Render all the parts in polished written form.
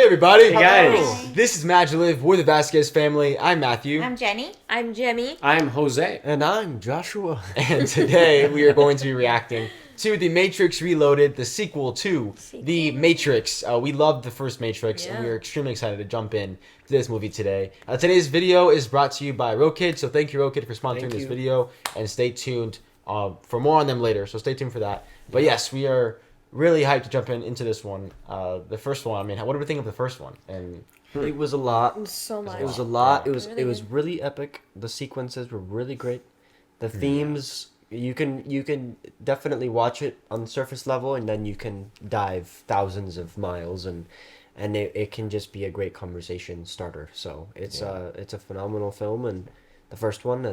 everybody! Hey guys! This is MaJeliv. We're the Vasquez family. I'm Matthew. I'm Jenny. I'm Jimmy. I'm Jose. And I'm Joshua. And today we are going to be reacting to The Matrix Reloaded, the sequel to The Matrix. We loved the first Matrix, and we are extremely excited to jump in to this movie today. Today's video is brought to you by Rokid, so thank you, Rokid, for sponsoring this video. And stay tuned for more on them later, so stay tuned for that. But yes, we are really hyped to jump into this one. The first one, I mean, what do we think of the first one? And it was a lot. So much. It was a lot. Yeah. It was really epic. The sequences were really great. The themes, you can definitely watch it on the surface level, and then you can dive thousands of miles, and it can just be a great conversation starter. So it's a phenomenal film, and the first one,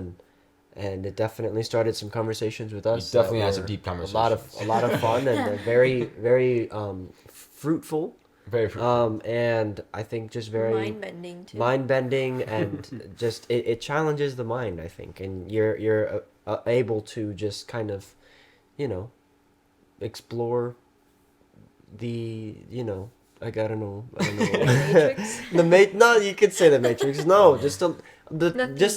and it definitely started some conversations with us. It definitely had some deep conversations. A lot of fun, and very fruitful. Very fruitful. And I think just very mind-bending too. Mind-bending, and just it challenges the mind, I think, and you're able to just kind of, explore the, I don't know. Matrix? No, you could say the Matrix. No, just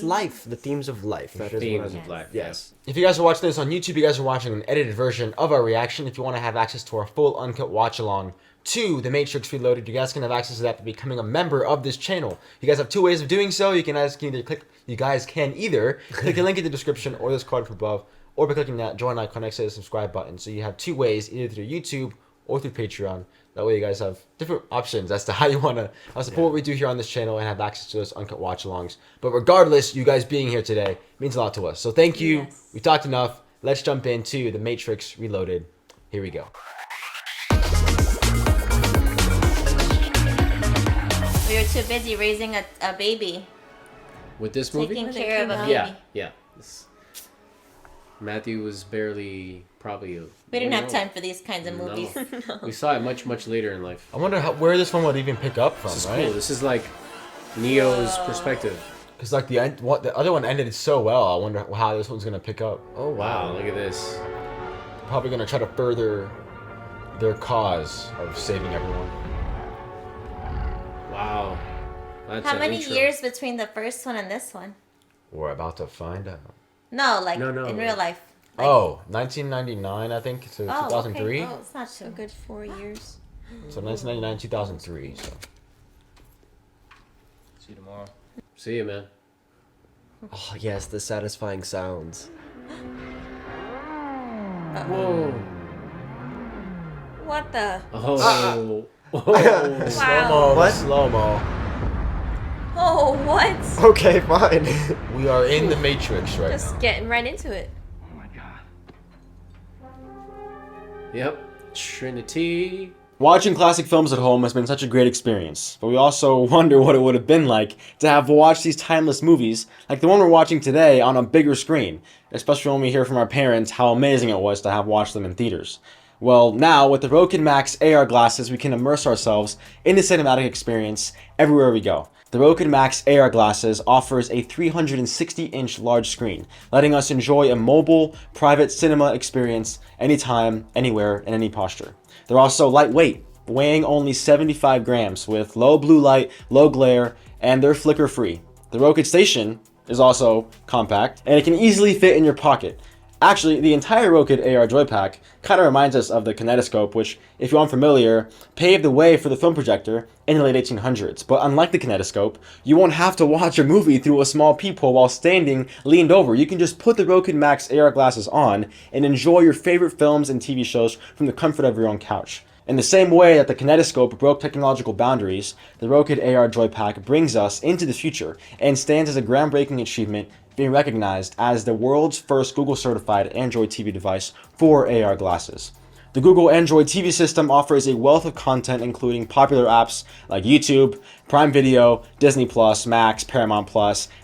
life, the themes of life. That is Themes what of life. Yes. If you guys are watching this on YouTube, you guys are watching an edited version of our reaction. If you want to have access to our full uncut watch-along to The Matrix Reloaded, you guys can have access to that by becoming a member of this channel. You guys have two ways of doing so. You guys can either click the link in the description or this card above, or by clicking that join icon next to the subscribe button. So you have two ways, either through YouTube or through Patreon. That way you guys have different options as to how you want to support what we do here on this channel and have access to those uncut watch-alongs. But regardless, you guys being here today means a lot to us. So thank you. Yes. We talked enough. Let's jump into The Matrix Reloaded. Here we go. We were too busy raising a baby, With this movie? taking care of a baby. Yeah. Matthew was barely probably. We didn't have time for these kinds of movies. No. We saw it much later in life. I wonder where this one would even pick up from, This is right? cool. This is like Neo's perspective. Because like the other one ended so well. I wonder how this one's gonna pick up. Oh wow! Look at this. Probably gonna try to further their cause of saving everyone. Wow. That's How an many intro. years between the first one and this one? We're about to find out. No, like No. in real life. Like, 1999, I think, to oh, 2003. Okay. Oh, it's not A too good 4 years. So 1999, 2003. So. See you tomorrow. See you, man. Oh yes, the satisfying sounds. Whoa. What the? Oh. Slow-mo, What? slow-mo. Oh, what? Okay, fine. We are in the Matrix right Just now. getting right into it. Yep. Trinity. Watching classic films at home has been such a great experience, but we also wonder what it would have been like to have watched these timeless movies, like the one we're watching today, on a bigger screen, especially when we hear from our parents how amazing it was to have watched them in theaters. Well, now, with the Rokid Max AR glasses, we can immerse ourselves in the cinematic experience everywhere we go. The Rokid Max AR glasses offers a 360-inch large screen, letting us enjoy a mobile, private cinema experience anytime, anywhere, in any posture. They're also lightweight, weighing only 75 grams, with low blue light, low glare, and they're flicker-free. The Rokid Station is also compact, and it can easily fit in your pocket. Actually, the entire Rokid AR Joy Pack kind of reminds us of the kinetoscope, which, if you're unfamiliar, paved the way for the film projector in the late 1800s. But unlike the kinetoscope, you won't have to watch a movie through a small peephole while standing leaned over. You can just put the Rokid Max AR glasses on and enjoy your favorite films and TV shows from the comfort of your own couch. In the same way that the kinetoscope broke technological boundaries, the Rokid AR Joy Pack brings us into the future and stands as a groundbreaking achievement, being recognized as the world's first Google-certified Android TV device for AR glasses. The Google Android TV system offers a wealth of content including popular apps like YouTube, Prime Video, Disney+, Max, Paramount+,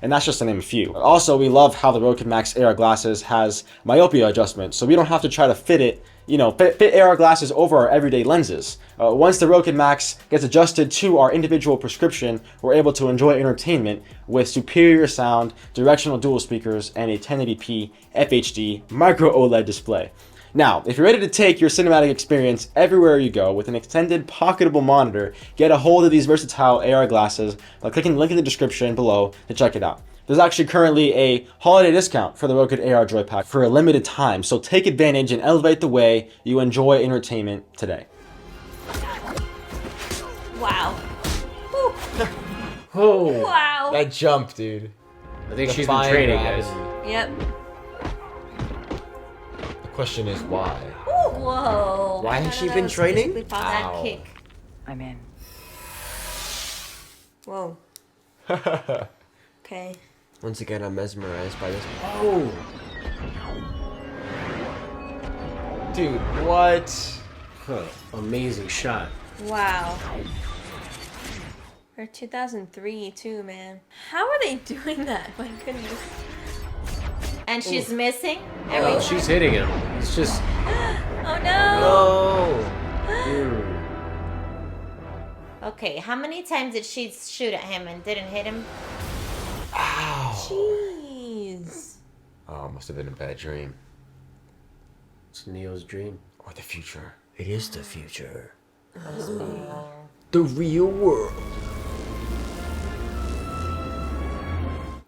and that's just to name a few. Also, we love how the Rokid Max AR glasses has myopia adjustment, so we don't have to try to fit AR glasses over our everyday lenses. Once the Rokid Max gets adjusted to our individual prescription, we're able to enjoy entertainment with superior sound, directional dual speakers, and a 1080p FHD micro OLED display. Now, if you're ready to take your cinematic experience everywhere you go with an extended pocketable monitor, get a hold of these versatile AR glasses by clicking the link in the description below to check it out. There's actually currently a holiday discount for the Rokid AR Joy Pack for a limited time, so take advantage and elevate the way you enjoy entertainment today. Wow. Whew. Oh. Wow. That jump, dude. I think she's been Defying training, gravity. guys. Yep. The question is why? Whoa. Why has she been That training? That kick. I'm in. Whoa. Okay. Once again, I'm mesmerized by this. Oh. Dude, what? Huh. Amazing shot. Wow. For 2003 too, man. How are they doing that? My goodness. And she's missing Oh, every time. she's hitting him. It's just. Oh no. No. Mm. Okay, how many times did she shoot at him and didn't hit him? Ow. Jeez. Oh, must have been a bad dream. It's Neo's dream. Or the future. It is the future. The real world.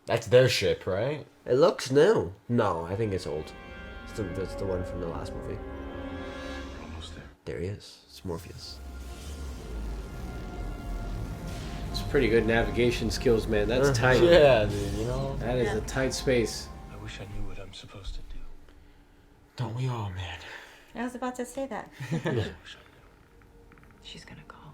That's their ship, right? It looks new. No, I think it's old. That's the one from the last movie. Almost there. There he is. It's Morpheus. It's pretty good navigation skills, man. That's tight. Yeah, dude, you know? That is a tight space. I wish I knew what I'm supposed to do. Don't we all, man? I was about to say that. She's gonna call.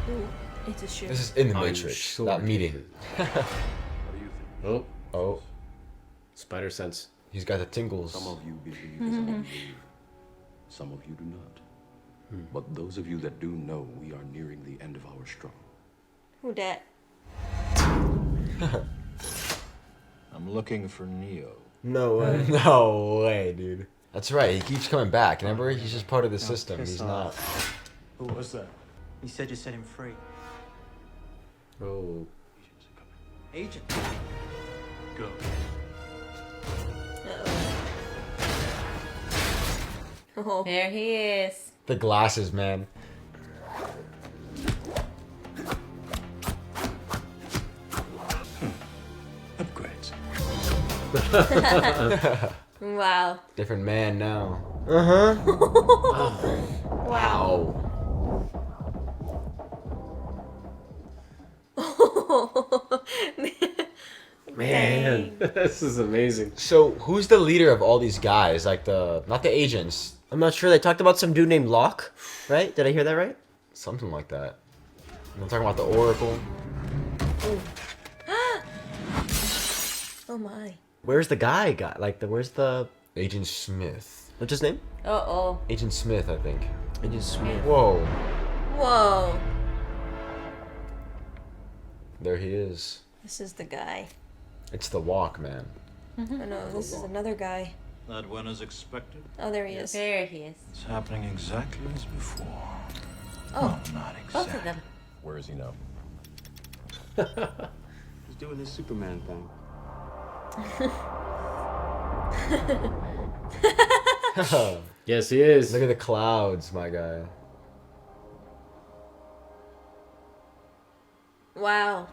Ooh, it's a ship. This is in the I'm Matrix, sure that it meeting. What do you think? Oh, Oh, spider sense. he's got the tingles. Some of you believe as I believe. Some of you do not. But those of you that do know, we are nearing the end of our struggle. Who dat? I'm looking for Neo. No way. No way, dude. That's right, he keeps coming back. Remember, he's just part of the system. piss He's off. not. Who was that? You said you set him free. Oh. Agent. Go. Oh. There he is. The glasses, man. Upgrades. Wow. Different man now. Wow. Man, this is amazing. So, who's the leader of all these guys? Like not the agents. I'm not sure. They talked about some dude named Locke, right? Did I hear that right? Something like that. I'm talking about the Oracle. Oh my. Where's the guy? Where's the... Agent Smith. What's his name? Uh-oh. Agent Smith, I think. Agent Smith. Whoa. Whoa. There he is. This is the guy. It's the walk, man. Oh no, this is another guy. That went as expected. Oh, there he is. There he is. It's happening exactly as before. Oh, Well, not Both exactly. of them. Where is he now? He's doing his Superman thing. Yes, he is. Look at the clouds, my guy. wow.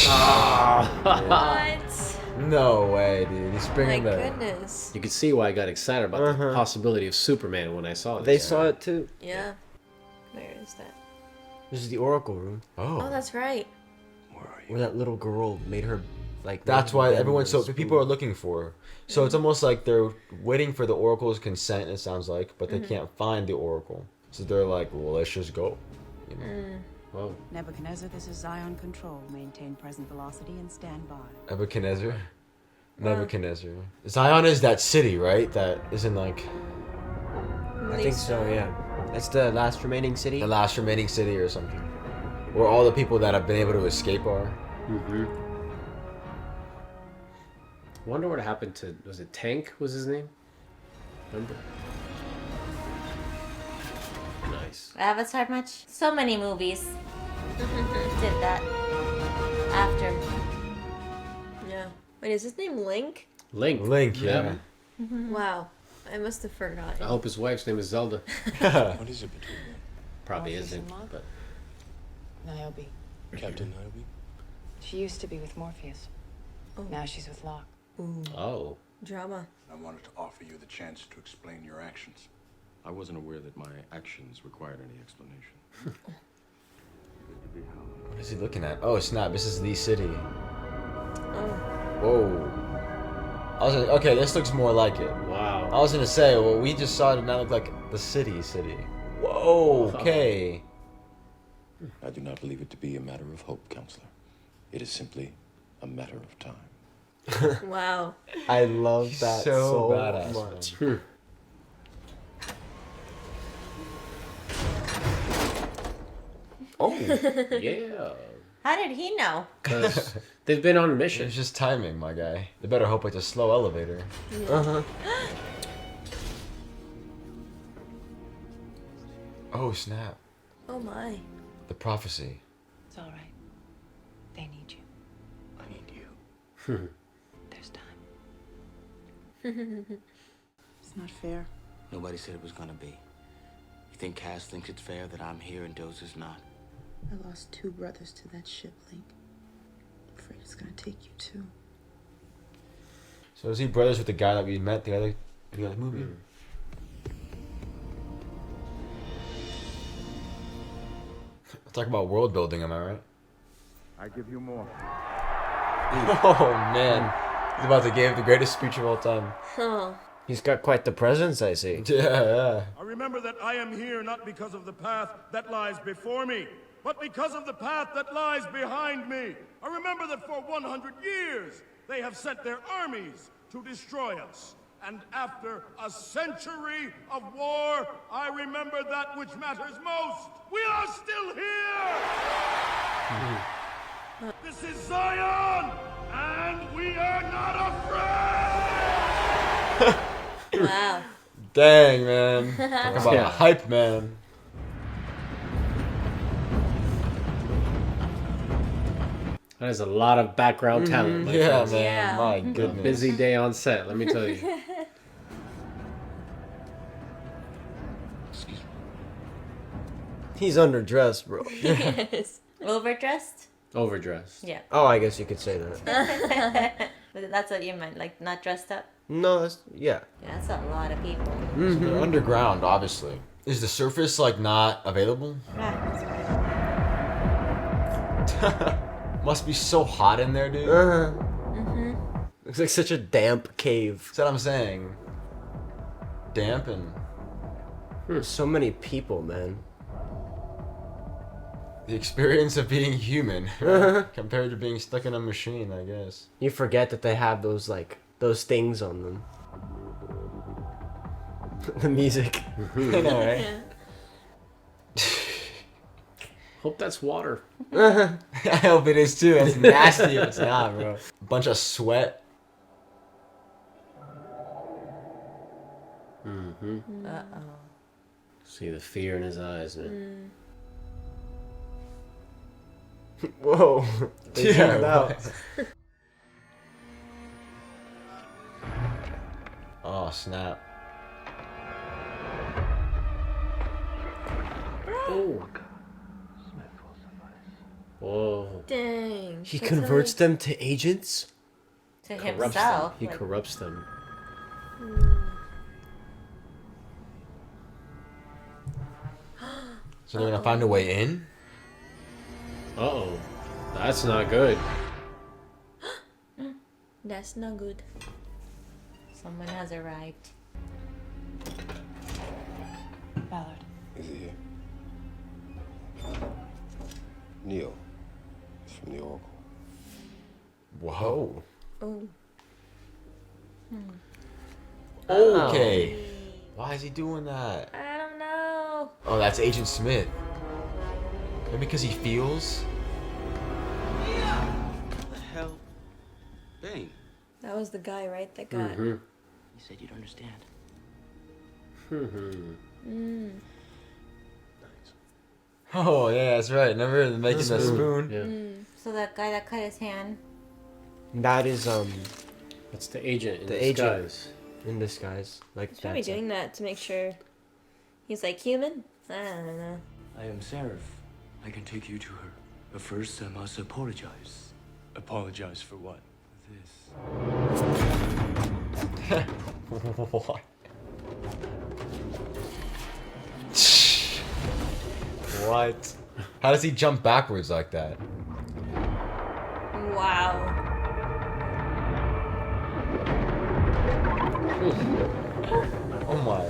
Ah. What? No way, dude. He's My bringing the... goodness. You could see why I got excited about the possibility of Superman when I saw this. They saw it too. Yeah. Where is that? This is the Oracle room, Oh, Oh. that's right. Where are you? where that little girl made her, like... That's made why her everyone... So spoon. people are looking for her. So it's almost like they're waiting for the Oracle's consent, it sounds like, but they can't find the Oracle. So they're like, well, let's just go. You know? Whoa. Nebuchadnezzar, this is Zion Control. Maintain present velocity and stand by. Nebuchadnezzar? Nebuchadnezzar. Zion is that city, right? That is in like I think so, yeah. It's the last remaining city. the last remaining city or something. Where all the people that have been able to escape are. Mm-hmm. Wonder what happened to... Was it Tank was his name? Remember? Nice. Avatar much? So many movies did that. After. Yeah. Wait, is his name Link? Link. Link, yeah. Wow. I must have forgotten. I hope his wife's name is Zelda. What is it between them? Probably Morpheus isn't, and Locke? but Niobe. Captain Niobe? She used to be with Morpheus. Now she's with Locke. oh, Drama. I wanted to offer you the chance to explain your actions. I wasn't aware that my actions required any explanation. What is he looking at? Oh snap! This is the city. Oh. Whoa. Okay, this looks more like it. wow. I was gonna say, well, we just saw it and that looked like the city. Whoa. Okay. I do not believe it to be a matter of hope, counselor. It is simply a matter of time. Wow. I love that so badass, much. man. Oh. Yeah. How did he know? Because they've been on a mission. It's just timing, my guy. They better hope it's a slow elevator. Uh-huh. Oh snap! Oh my. The prophecy. It's all right. They need you. I need you. There's time. It's not fair. Nobody said it was gonna be. You think Cass thinks it's fair that I'm here and Doze is not? I lost 2 brothers to that ship, Link. I'm afraid it's gonna take you too. So is he brothers with the guy that we met the other movie? Talk about world building, am I right? I give you more. Oh man, he's about to give the greatest speech of all time. Oh. He's got quite the presence, I see. Yeah. I remember that I am here not because of the path that lies before me, but because of the path that lies behind me. I remember that for 100 years, they have sent their armies to destroy us. And after a century of war, I remember that which matters most. We are still here! This is Zion, and we are not afraid! Wow. Dang, man. Talk about a hype man. That is a lot of background talent. my Yeah, friends. man. Yeah. My goodness. Busy day on set, let me tell you. Excuse me. He's underdressed, bro. Yes. Overdressed? Overdressed. Yeah. Oh, I guess you could say that. That's what you meant, like not dressed up? No, that's, yeah. Yeah, that's a lot of people. So they're underground, obviously. Is the surface like not available? Must be so hot in there, dude. Looks like such a damp cave. That's what I'm saying. Damp and So many people, man. the experience of being human compared to being stuck in a machine, I guess. You forget that they have those, like, those things on them. The music. I know, right? Hope that's water. I hope it is too. It's nasty if it's not, bro. Bunch of sweat. Uh-oh. See the fear in his eyes, man. Whoa. They zoomed it out. Oh, snap. Oh. Whoa. Dang. He That's converts them to agents? To Corrupts himself. them. He like- corrupts them. So they're gonna find a way in? Uh-oh. That's not good. That's not good. Someone has arrived. Ballard. Is he here? Neo. He's from the Oracle. Whoa. Oh. Okay. Why is he doing that? I don't know. Oh, that's Agent Smith. Maybe because he feels? What the hell? Bane, That was the guy, right? That got. you said you'd understand. Oh, yeah, that's right. Remember making the spoon? Yeah. So that guy that cut his hand. That is, It's the agent in The disguise. In disguise, like He's probably that's it. doing that to make sure he's like human. I don't know. I am Seraph. I can take you to her. But first, I must apologize. Apologize for what? This. What? What? How does he jump backwards like that? Wow. Oh my.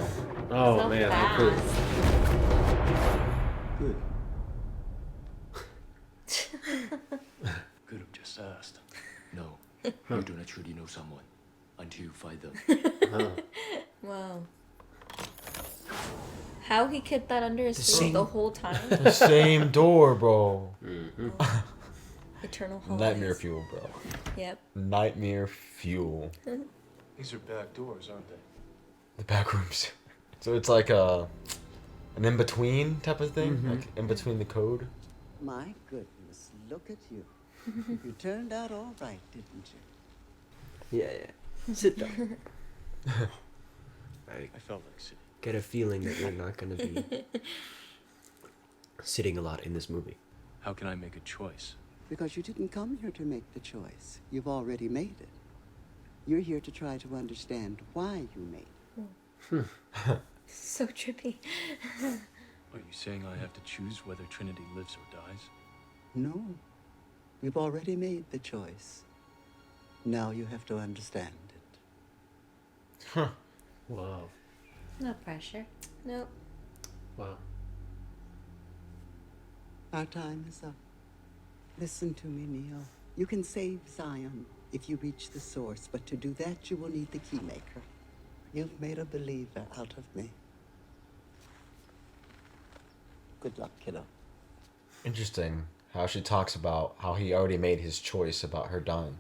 Oh So man, how cool. fast. Good. Could have just asked. No, you do not truly know someone until you find them. Wow. How he kept that under his throat the whole time? The same door, bro. Eternal hallways. Nightmare fuel, bro. Yep. Nightmare fuel. These are back doors, aren't they? The back rooms. So it's like an in-between type of thing? Like in between the code? My goodness, look at you. You turned out all right, didn't you? Yeah. Sit down. I felt like sitting. Get a feeling that you're not gonna be sitting a lot in this movie. How can I make a choice? Because you didn't come here to make the choice. You've already made it. You're here to try to understand why you made it. So trippy. Are you saying I have to choose whether Trinity lives or dies? No. You've already made the choice. Now you have to understand it. Wow. No pressure. Nope. Wow. Our time is up. Listen to me, Neo. You can save Zion if you reach the source, but to do that, you will need the Keymaker. You've made a believer out of me. Good luck, kiddo. Interesting how she talks about how he already made his choice about her dying.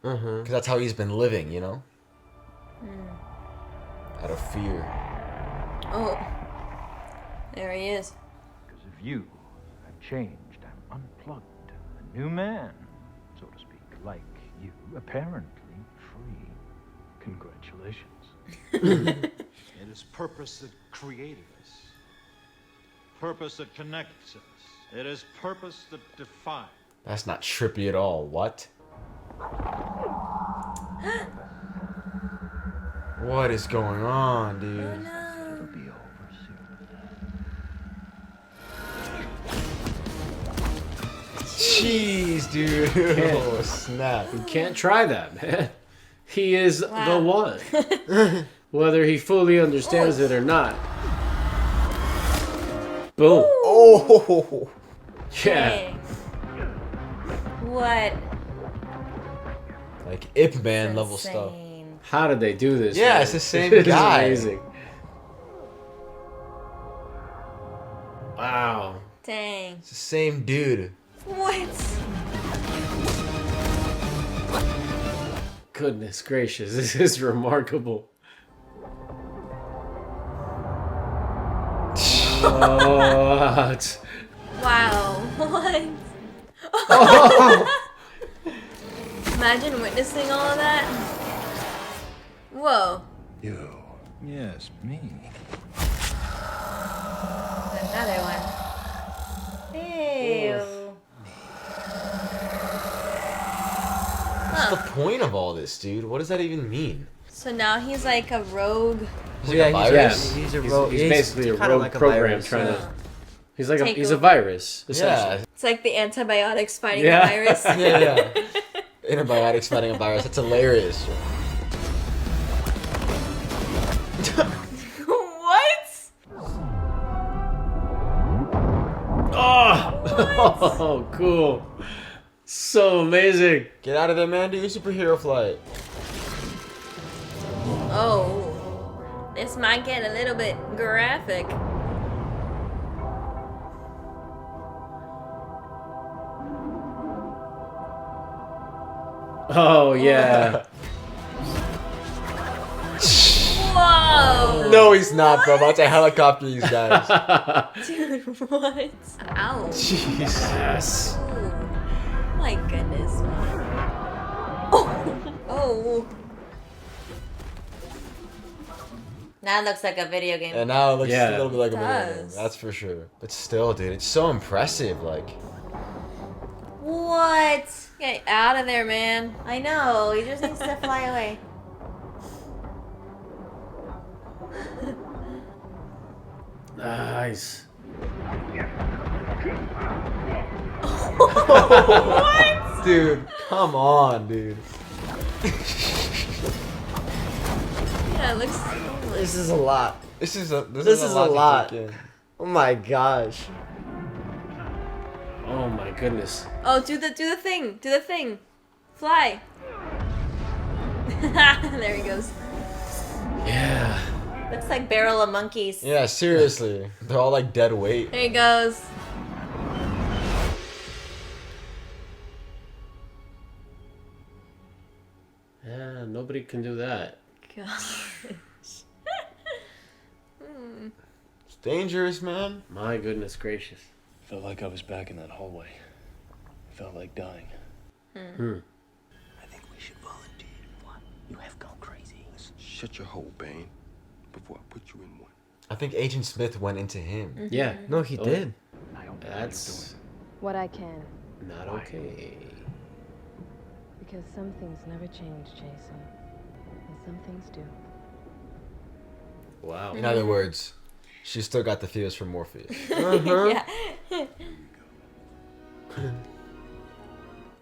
Uh-huh. Because that's how he's been living, you know? Out of fear. Oh. There he is. Because of you, I've changed. I'm unplugged. A new man, so to speak. Like you, apparently free. Congratulations. It is purpose that created us. Purpose that connects us. It is purpose that defines. That's not trippy at all. What? What is going on, dude? Oh no. It'll be over soon. Jeez, dude. Oh, snap. You can't try that, man. He is Wow. the one. Whether he fully understands it or not. Boom. Oh! Yeah. Dang. What? Like Ip Man level stuff. Insane. How did they do this? Yeah, man? it's the same It's guy. amazing. Wow. Dang. It's the same dude. What? Goodness gracious, this is remarkable. What? Wow. What? Oh. Imagine witnessing all of that. Whoa. You. Yes, me. Another one. Ew. What's the point of all this, dude? What does that even mean? So now he's like a rogue. He's like a virus? Yeah, He's a he's, rogue. he's basically a kinda rogue like a program virus, trying yeah. to. He's like Take he's a over. virus, essentially. Yeah. It's like the antibiotics fighting Yeah. a virus. Yeah. Antibiotics fighting a virus. That's hilarious. What? Oh, cool. So amazing. Get out of there, man. Do your superhero flight. Oh. This might get a little bit graphic. Oh, yeah. Whoa. No, he's not, bro. I'm about to helicopter these guys. Dude, what? Ow. Jesus. Oh, my goodness. Oh. Oh. Now it looks like a video game. And now it looks Yeah. a little bit like a video game. does. That's for sure. But still, dude, it's so impressive. Like, What? Get out of there, man. I know. He just needs to fly away. Nice. What? dude, come on, dude. Yeah, it looks. This is a lot. This is a lot. to take in. Oh my gosh. Oh my goodness. Oh, do the thing. Do the thing. Fly. There he goes. Yeah. Looks like barrel of monkeys. Yeah, seriously, they're all like dead weight. There he goes. Yeah, nobody can do that. Gosh. It's dangerous, man. My goodness gracious. Felt like I was back in that hallway. Felt like dying. I think we should volunteer. What? You have gone crazy. Listen, shut your hole, Bane, before I put you in one. I think Agent Smith went into him. Yeah. No, he did. That's What I can. not okay. Because some things never change, Jason. And some things do. Wow. In other words, she still got the feels for Morpheus. Yeah. Is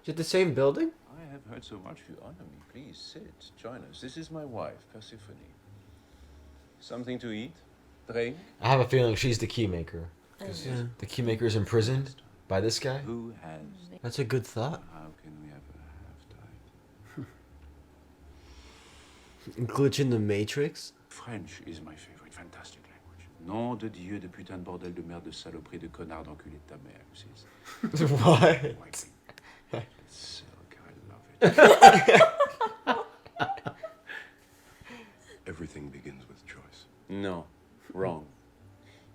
it the same building? I have heard so much you honor me. Please sit. Join us. This is my wife, Persephone. Something to eat? Drink? I have a feeling she's the keymaker. Yeah. The keymaker is imprisoned by this guy. Who has? That's a good thought. How can we ever have time? Glitch in the Matrix? French is my favorite. Fantastic language. Nom de Dieu, de putain de bordel de merde de saloperie de connard d'enculé de ta mère. What? Silk, I love it. Everything begins with choice. No, wrong.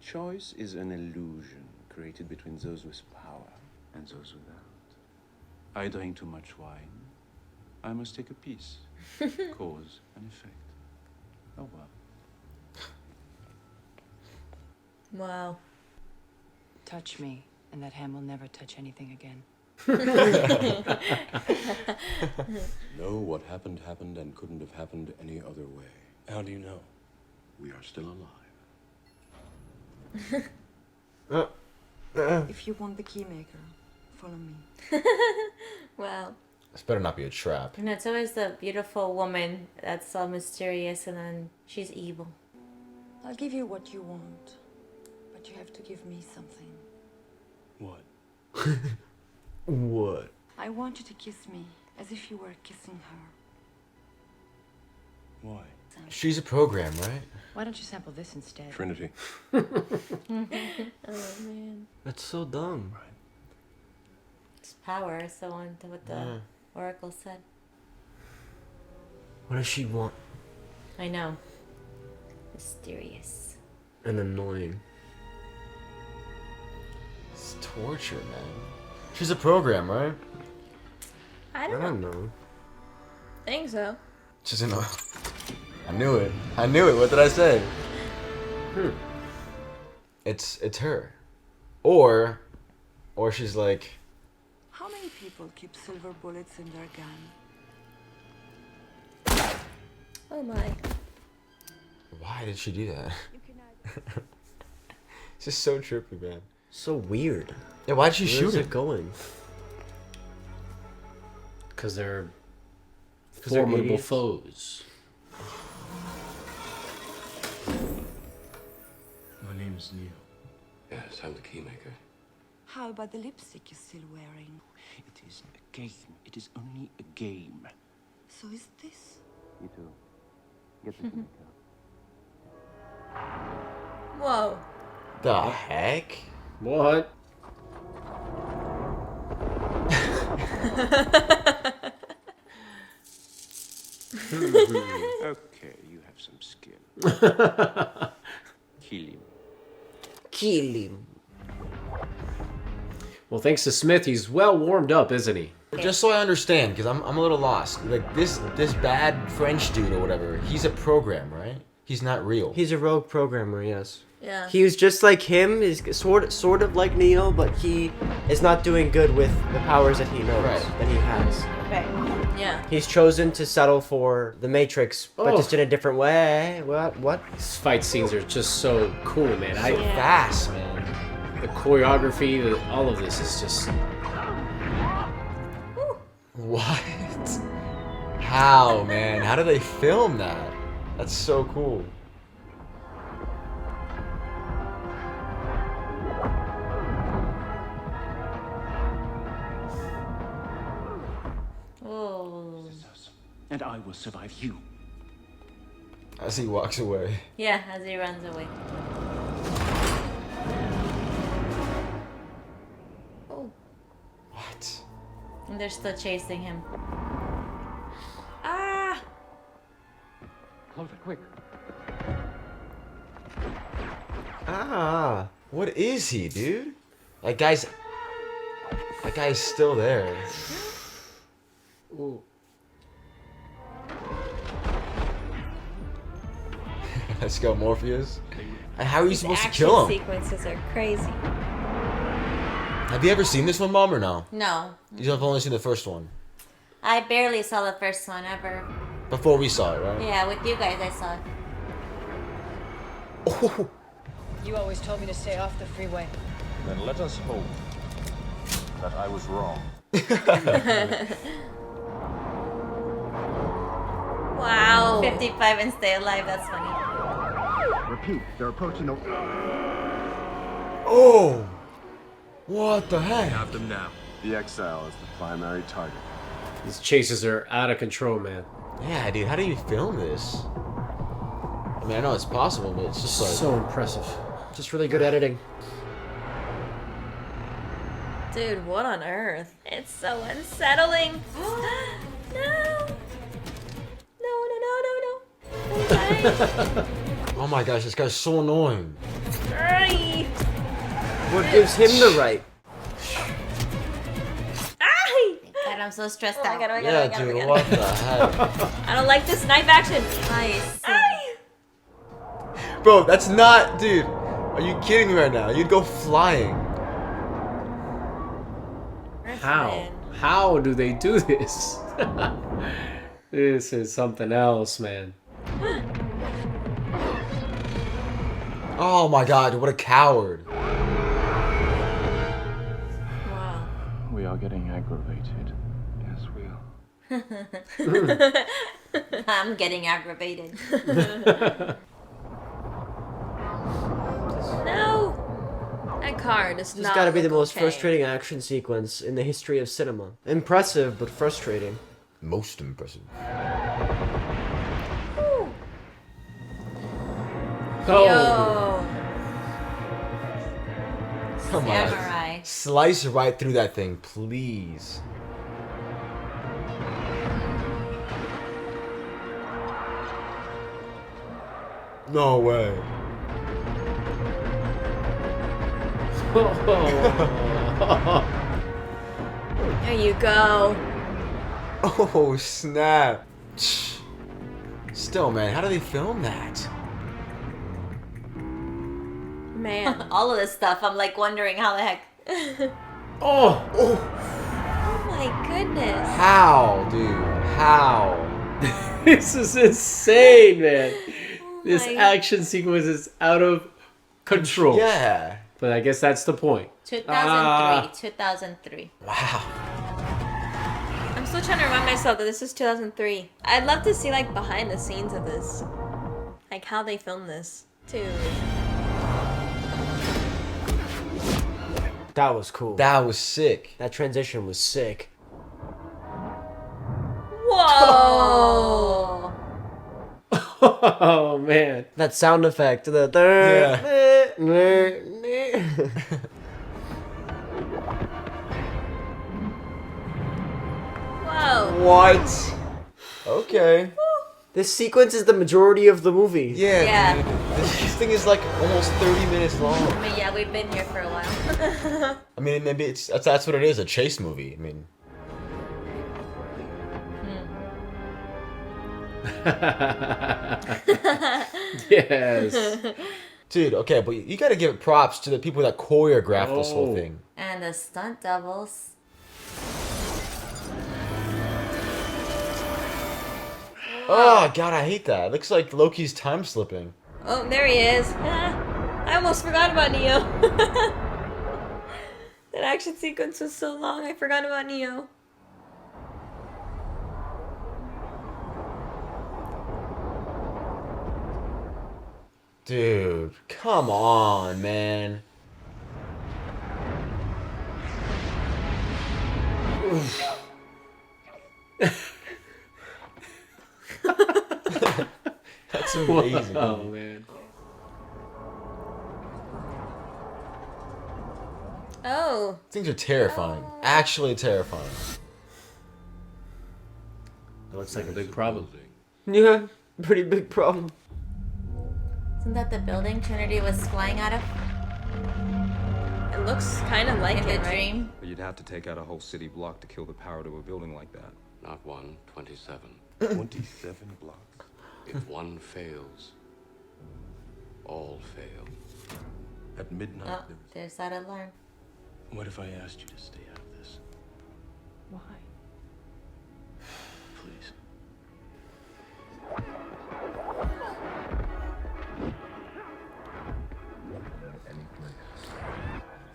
Choice is an illusion created between those with power and those without. I drink too much wine. I must take a piece. Cause and effect. Oh well. Wow. Touch me, and that hand will never touch anything again. No, what happened happened and couldn't have happened any other way. How do you know? We are still alive. If you want the keymaker, follow me. Wow. This better not be a trap. And it's always the beautiful woman that's so mysterious and then she's evil. I'll give you what you want, but you have to give me something. What? What? I want you to kiss me as if you were kissing her. Why? She's a program, right? Why don't you sample this instead? Trinity. Oh man. That's so dumb. It's power, so on to what the Oracle said. What does she want? I know. Mysterious. And annoying. It's torture, man. She's a program, right? I don't know. Think so. She's in a... I knew it. I knew it. What did I say? It's her. Or she's like... How many people keep silver bullets in their gun? Oh my. Why did she do that? It's just so trippy, man. So weird. Yeah, why did she shoot Where's it? it going? Because they're formidable idiots. foes. My name's Neil. Yes, I'm the keymaker. How about the lipstick you're still wearing? It is a game. It is only a game. So is this? You too. Get the keymaker. Whoa. The heck? What? Okay, you have some skill. Kill him. Kill him. Well, thanks to Smith, he's well warmed up, isn't he? Just so I understand, because I'm a little lost. Like, this bad French dude or whatever, he's a program, right? He's not real. He's a rogue programmer, yes. Yeah. He was just like him, is sort of like Neo, but he is not doing good with the powers that he knows, that he has. Right. Yeah. He's chosen to settle for the Matrix, but just in a different way. What? These fight scenes are just so cool, man. So fast, man. The choreography, all of this is just... What? How, man? How do they film that? That's so cool. Oh. And I will survive you. As he walks away. Yeah, as he runs away. Oh. What? And they're still chasing him. Ah! Close it quick. Ah. What is he, dude? That guy's still there. Ooh. Let's go, Morpheus. And how are you These supposed to action kill him? sequences are crazy. Have you ever seen this one, Mom, or no? No. You've only seen the first one. I barely saw the first one ever. Before we saw it, right? Yeah, with you guys I saw it. Oh. You always told me to stay off the freeway. Then let us hope that I was wrong. Wow. 55 and stay alive, that's funny. Repeat, they're approaching the... Oh! What the heck? Have them now. The Exile is the primary target. These chases are out of control, man. Yeah, dude, how do you film this? I mean, I know it's possible, but it's just like... So impressive. Just really good editing. Dude, what on earth? It's so unsettling. No. Oh my gosh, this guy's so annoying. Ay. What gives him the right? God, I'm so stressed Oh out. my God, Yeah, dude, what the heck? I don't like this knife action. Nice. Bro, that's not... Dude, are you kidding me right now? You'd go flying. How? How do they do this? This is something else, man. Oh my god, what a coward. Wow. We are getting aggravated. Yes, we are. I'm getting aggravated. No. That car does This not has got to be the look most okay. frustrating action sequence in the history of cinema. Impressive, but frustrating. Most impressive. Yo. Come Samurai. on. Slice right through that thing, please. No way. There you go. Oh, snap. Still, man, how do they film that? Man. All of this stuff, I'm like wondering how the heck. Oh! Oh! Oh my goodness. How, dude? How? This is insane, man. This my- action sequence is out of control. Yeah. But I guess that's the point. 2003. 2003. Wow. I'm still trying to remind myself that this is 2003. I'd love to see like behind the scenes of this. Like how they filmed this too. That was cool. That was sick. That transition was sick. Whoa! Oh, man. That sound effect. The Whoa! What? Okay. This sequence is the majority of the movie. Yeah, Yeah. dude. This thing is like almost 30 minutes long. I mean, yeah, we've been here for a while. I mean, maybe that's what it is, a chase movie. I mean. Yes. Dude, okay, but you gotta give props to the people that choreographed this whole thing. And the stunt doubles. Oh, God, I hate that. It looks like Loki's time slipping. Oh, there he is. I almost forgot about Neo. That action sequence was so long, I forgot about Neo. Dude, come on, man. That's amazing. Oh, man. Oh. Things are terrifying. Actually terrifying. That looks like a big problem. Yeah, pretty big problem. Isn't that the building Trinity was flying out of? It looks kind of like In it, the right? dream. But you'd have to take out a whole city block to kill the power to a building like that. Not one, 27. 27 blocks. If one fails, all fail. At midnight, Oh, there's that alarm. what if I asked you to stay out of this? Why? Please.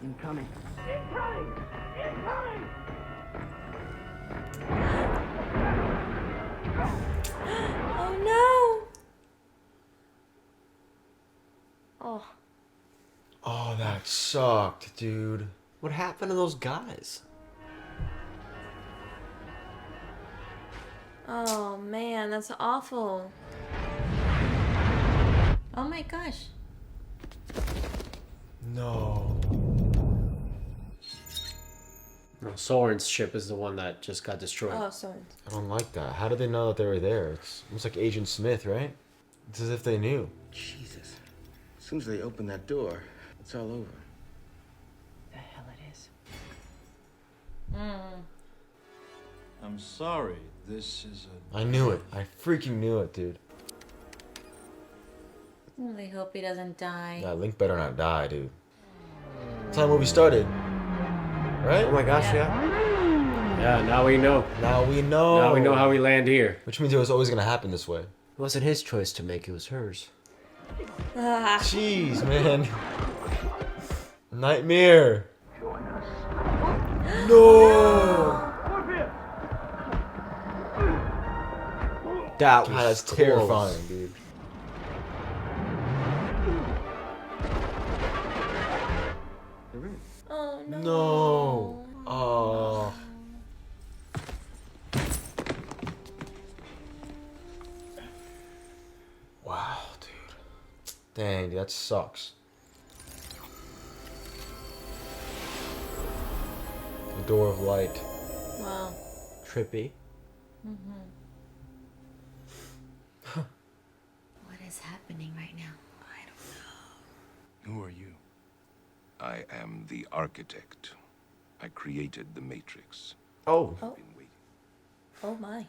Incoming. Oh no! Oh. Oh, that sucked, dude. What happened to those guys? Oh man, that's awful. Oh my gosh. No. No, Soren's ship is the one that just got destroyed. Oh, sorry. I don't like that. How did they know that they were there? It's almost like Agent Smith, right? It's as if they knew. Jesus. As soon as they open that door, it's all over. The hell it is. I'm sorry. This is a... I knew it. I freaking knew it, dude. I really hope he doesn't die. Yeah, Link better not die, dude. That's how the movie started. Right? Oh my gosh, yeah. Yeah, now we know. Now we know. Now we know how we land here. Which means it was always gonna happen this way. It wasn't his choice to make, it was hers. Ah. Jeez, man. Nightmare. No. That was God, that's close. terrifying, dude. Oh no. No. Oh. Wow, dude. Dang, dude, that sucks. The door of light. Wow. Trippy. What is happening right now? Who are you? I am the architect. I created the Matrix. Oh. Oh. Oh my.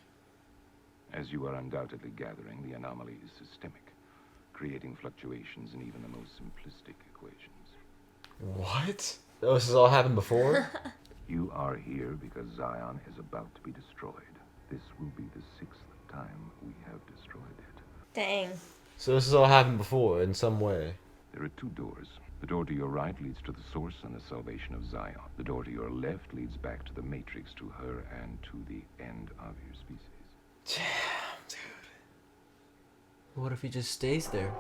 As you are undoubtedly gathering, the anomaly is systemic, creating fluctuations in even the most simplistic equations. What? Oh, this has all happened before? You are here because Zion is about to be destroyed. This will be the 6th time we have destroyed it. Dang. So this has all happened before in some way. There are 2 doors. The door to your right leads to the source and the salvation of Zion. The door to your left leads back to the Matrix, to her, and to the end of your species. Damn, dude. What if he just stays there?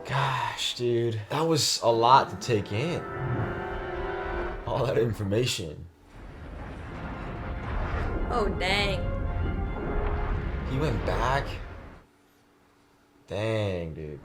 Gosh, dude. That was a lot to take in. All that information. Oh dang. He went back? Dang, dude.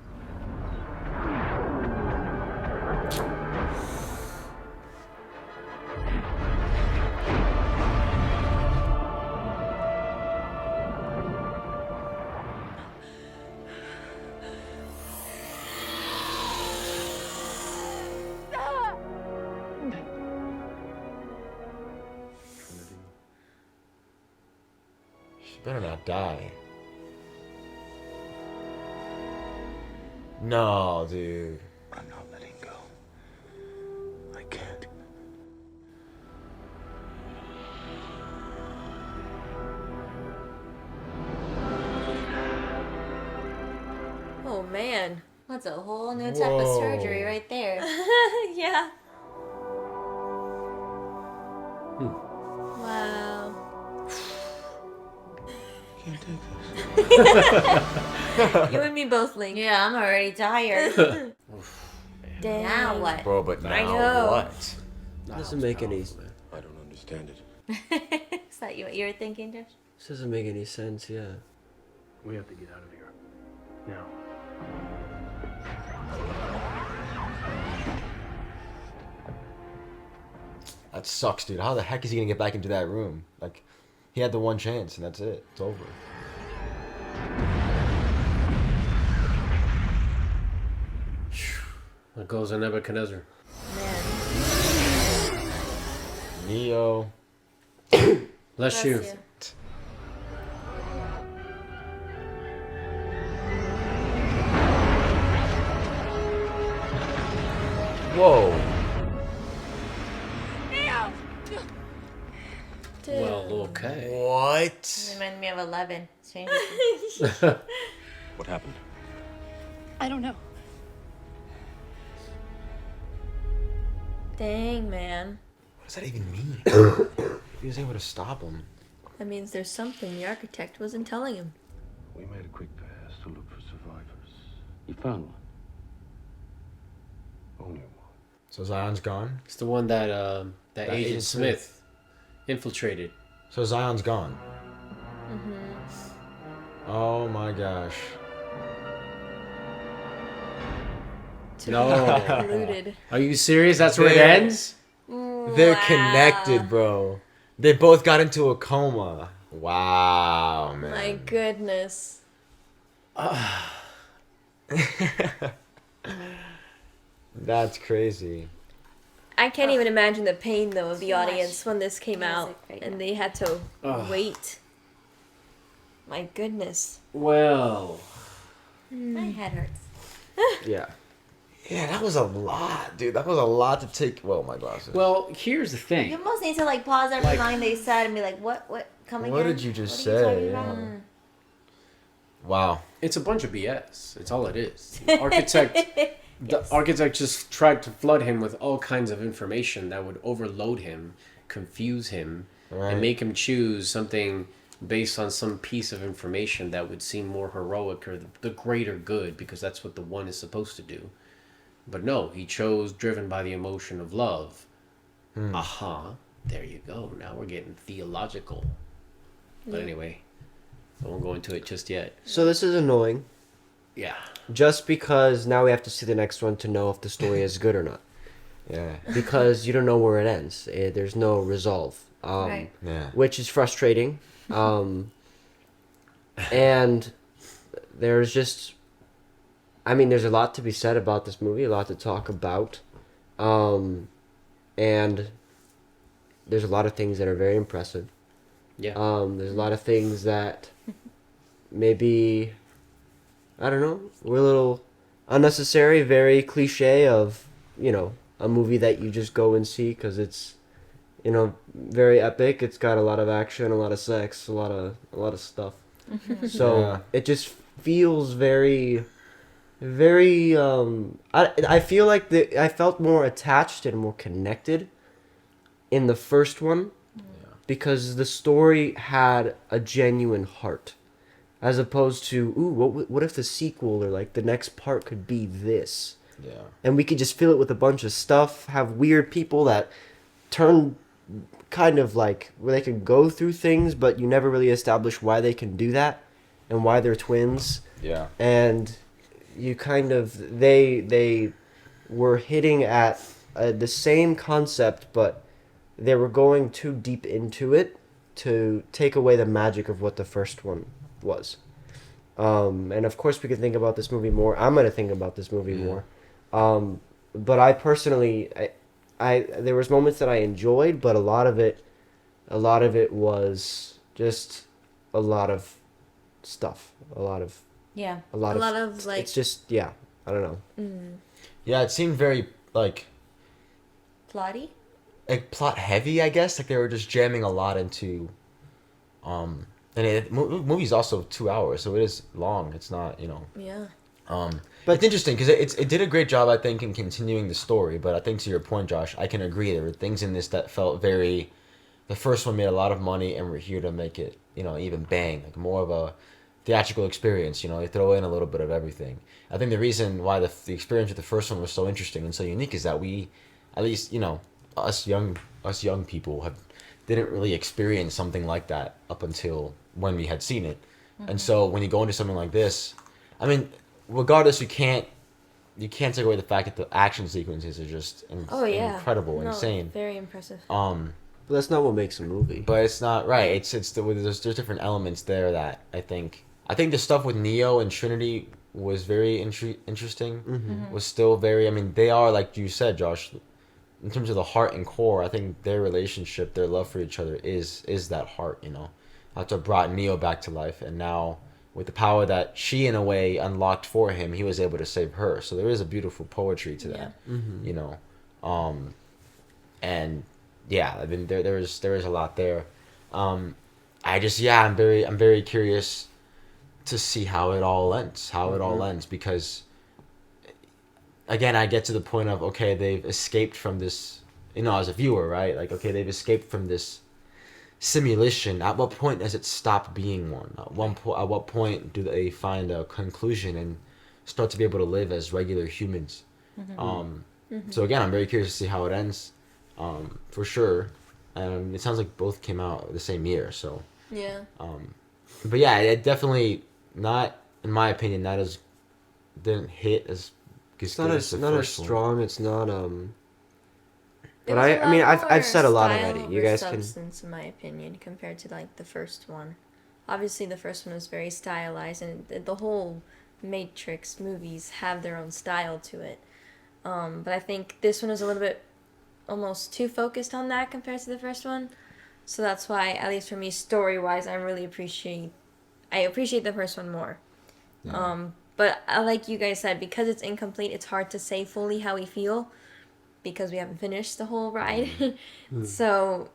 Better not die. No, dude. I'm not letting go. I can't. Oh man. That's a whole new type of surgery right there. Yeah. Wow. Can't take this. You and me both, Link. Yeah, I'm already tired. Damn. Now what? Bro, but now I know. what? Doesn't make any. I don't understand it. Is that what you were thinking, Josh? This doesn't make any sense. Yeah. We have to get out of here. Now. That sucks, dude. How the heck is he gonna get back into that room? Like, he had the one chance, and that's it. It's over. There goes a Nebuchadnezzar. Neo. Bless you. Whoa. Well, okay. What? Remind me of 11. What happened? I don't know. Dang, man. What does that even mean? He was able to stop him. That means there's something the architect wasn't telling him. We made a quick pass to look for survivors. You found one. Only one. So Zion's gone? It's the one that Agent Smith infiltrated. So Zion's gone. Mm-hmm. Oh my gosh. No. Polluted. Are you serious? That's where it ends? They're connected, bro. They both got into a coma. Wow, man. My goodness. That's crazy. I can't even imagine the pain, though, of the audience when this came out and they had to wait. My goodness. Well. My head hurts. Yeah. Yeah, that was a lot, dude. That was a lot to take. Well, my glasses. Well, here's the You thing. almost need to like pause every line they said and be like, what, come again? What did you just What are say? talking about? Yeah. Wow. It's a bunch of BS. It's all it is. The architect just tried to flood him with all kinds of information that would overload him, confuse him, Right. and make him choose something based on some piece of information that would seem more heroic or the greater good, because that's what the one is supposed to do. But no, he chose driven by the emotion of love. Aha, there you go. Now we're getting theological. But anyway, I won't go into it just yet. So this is annoying. Yeah. Just because now we have to see the next one to know if the story is good or not. Yeah. Because you don't know where it ends. There's no resolve. Right. Yeah. Which is frustrating. And there's just... I mean, there's a lot to be said about this movie, a lot to talk about. And there's a lot of things that are very impressive. Yeah. There's a lot of things that maybe, I don't know, were a little unnecessary, very cliche of, you know, a movie that you just go and see because it's, you know, very epic. It's got a lot of action, a lot of sex, a lot of stuff. So it just feels very... I feel like I felt more attached and more connected in the first one because the story had a genuine heart, as opposed to what if the sequel or like the next part could be this, and we could just fill it with a bunch of stuff, have weird people that turn kind of like where they can go through things, but you never really establish why they can do that and why they're twins. Yeah. And you kind of they were hitting at the same concept, but they were going too deep into it to take away the magic of what the first one was. And of course we could think about this movie more. I'm gonna think about this movie more. But I personally, I there was moments that I enjoyed, but a lot of it was just a lot of stuff, a lot of like it's just I don't know. Yeah, it seemed very like plotty. Like plot heavy, I guess. Like they were just jamming a lot into, and movie's also 2 hours, so it is long. It's not, Yeah. But it's interesting because it did a great job, I think, in continuing the story. But I think to your point, Josh, I can agree there were things in this that felt very. The first one made a lot of money, and we're here to make it, even bang, like more of a theatrical experience. They throw in a little bit of everything. I think the reason why the experience with the first one was so interesting and so unique is that we, at least, us young people didn't really experience something like that up until when we had seen it. Mm-hmm. And so when you go into something like this, I mean, regardless, you can't take away the fact that the action sequences are just incredible, insane. Very impressive. But that's not what makes a movie. But it's not right. There's different elements there that I think the stuff with Neo and Trinity was very interesting. Mm-hmm. Was still very. I mean, they are, like you said, Josh. In terms of the heart and core, I think their relationship, their love for each other is that heart. That's what brought Neo back to life, and now with the power that she, in a way, unlocked for him, he was able to save her. So there is a beautiful poetry to that. Mm-hmm. And yeah, I mean there is a lot there. I'm very curious to see how it all ends, because again, I get to the point of, okay, they've escaped from this, as a viewer, right? Like, okay, they've escaped from this simulation. At what point does it stop being one? At what point do they find a conclusion and start to be able to live as regular humans? Mm-hmm. So again, I'm very curious to see how it ends, for sure. It sounds like both came out the same year, so. Yeah. But yeah, it definitely not, in my opinion, didn't hit as. It's not as strong. It's not But I mean, I've said a lot already. You guys can. Substance, in my opinion, compared to like the first one. Obviously, the first one was very stylized, and the whole Matrix movies have their own style to it. But I think this one is a little bit almost too focused on that compared to the first one. So that's why, at least for me, story-wise, I appreciate the first one more. Yeah. But like you guys said, because it's incomplete, it's hard to say fully how we feel because we haven't finished the whole ride. So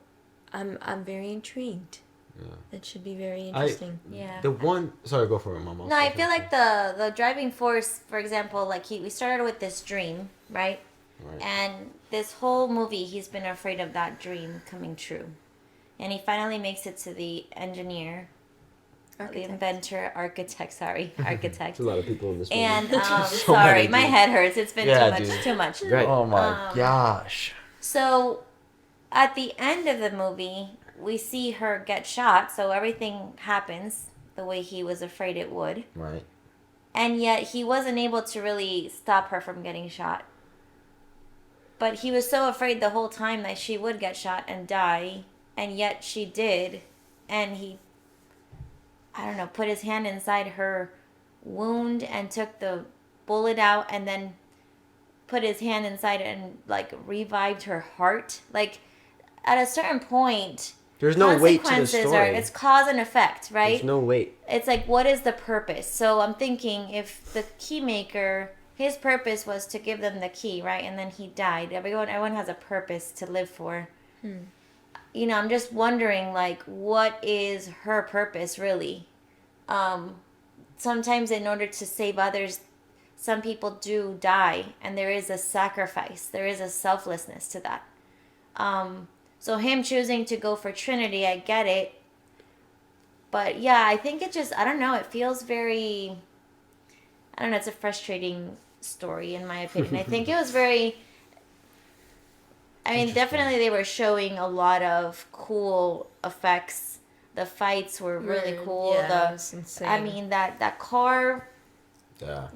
I'm very intrigued. Yeah. It should be very interesting. Sorry, go for it, Mama. No, I feel like the driving force, for example, like we started with this dream, right? And this whole movie, he's been afraid of that dream coming true. And he finally makes it to the engineer, the inventor, architect. There's a lot of people in this movie. And sorry, my head hurts. It's been too much. Right. Oh my gosh. So, at the end of the movie, we see her get shot. So everything happens the way he was afraid it would. Right. And yet he wasn't able to really stop her from getting shot. But he was so afraid the whole time that she would get shot and die. And yet she did. And he, put his hand inside her wound and took the bullet out, and then put his hand inside it and revived her heart. Like, at a certain point, there's no weight to the story. It's cause and effect, right? There's no weight. It's like, what is the purpose? So I'm thinking, if the key maker, his purpose was to give them the key, right? And then he died. Everyone has a purpose to live for. I'm just wondering, what is her purpose really? Sometimes in order to save others, some people do die, and there is a sacrifice. There is a selflessness to that. So him choosing to go for Trinity, I get it. But yeah, I think it feels very, it's a frustrating story in my opinion. I think it was very, definitely they were showing a lot of cool effects. The fights were really cool. Yeah, it was insane. That car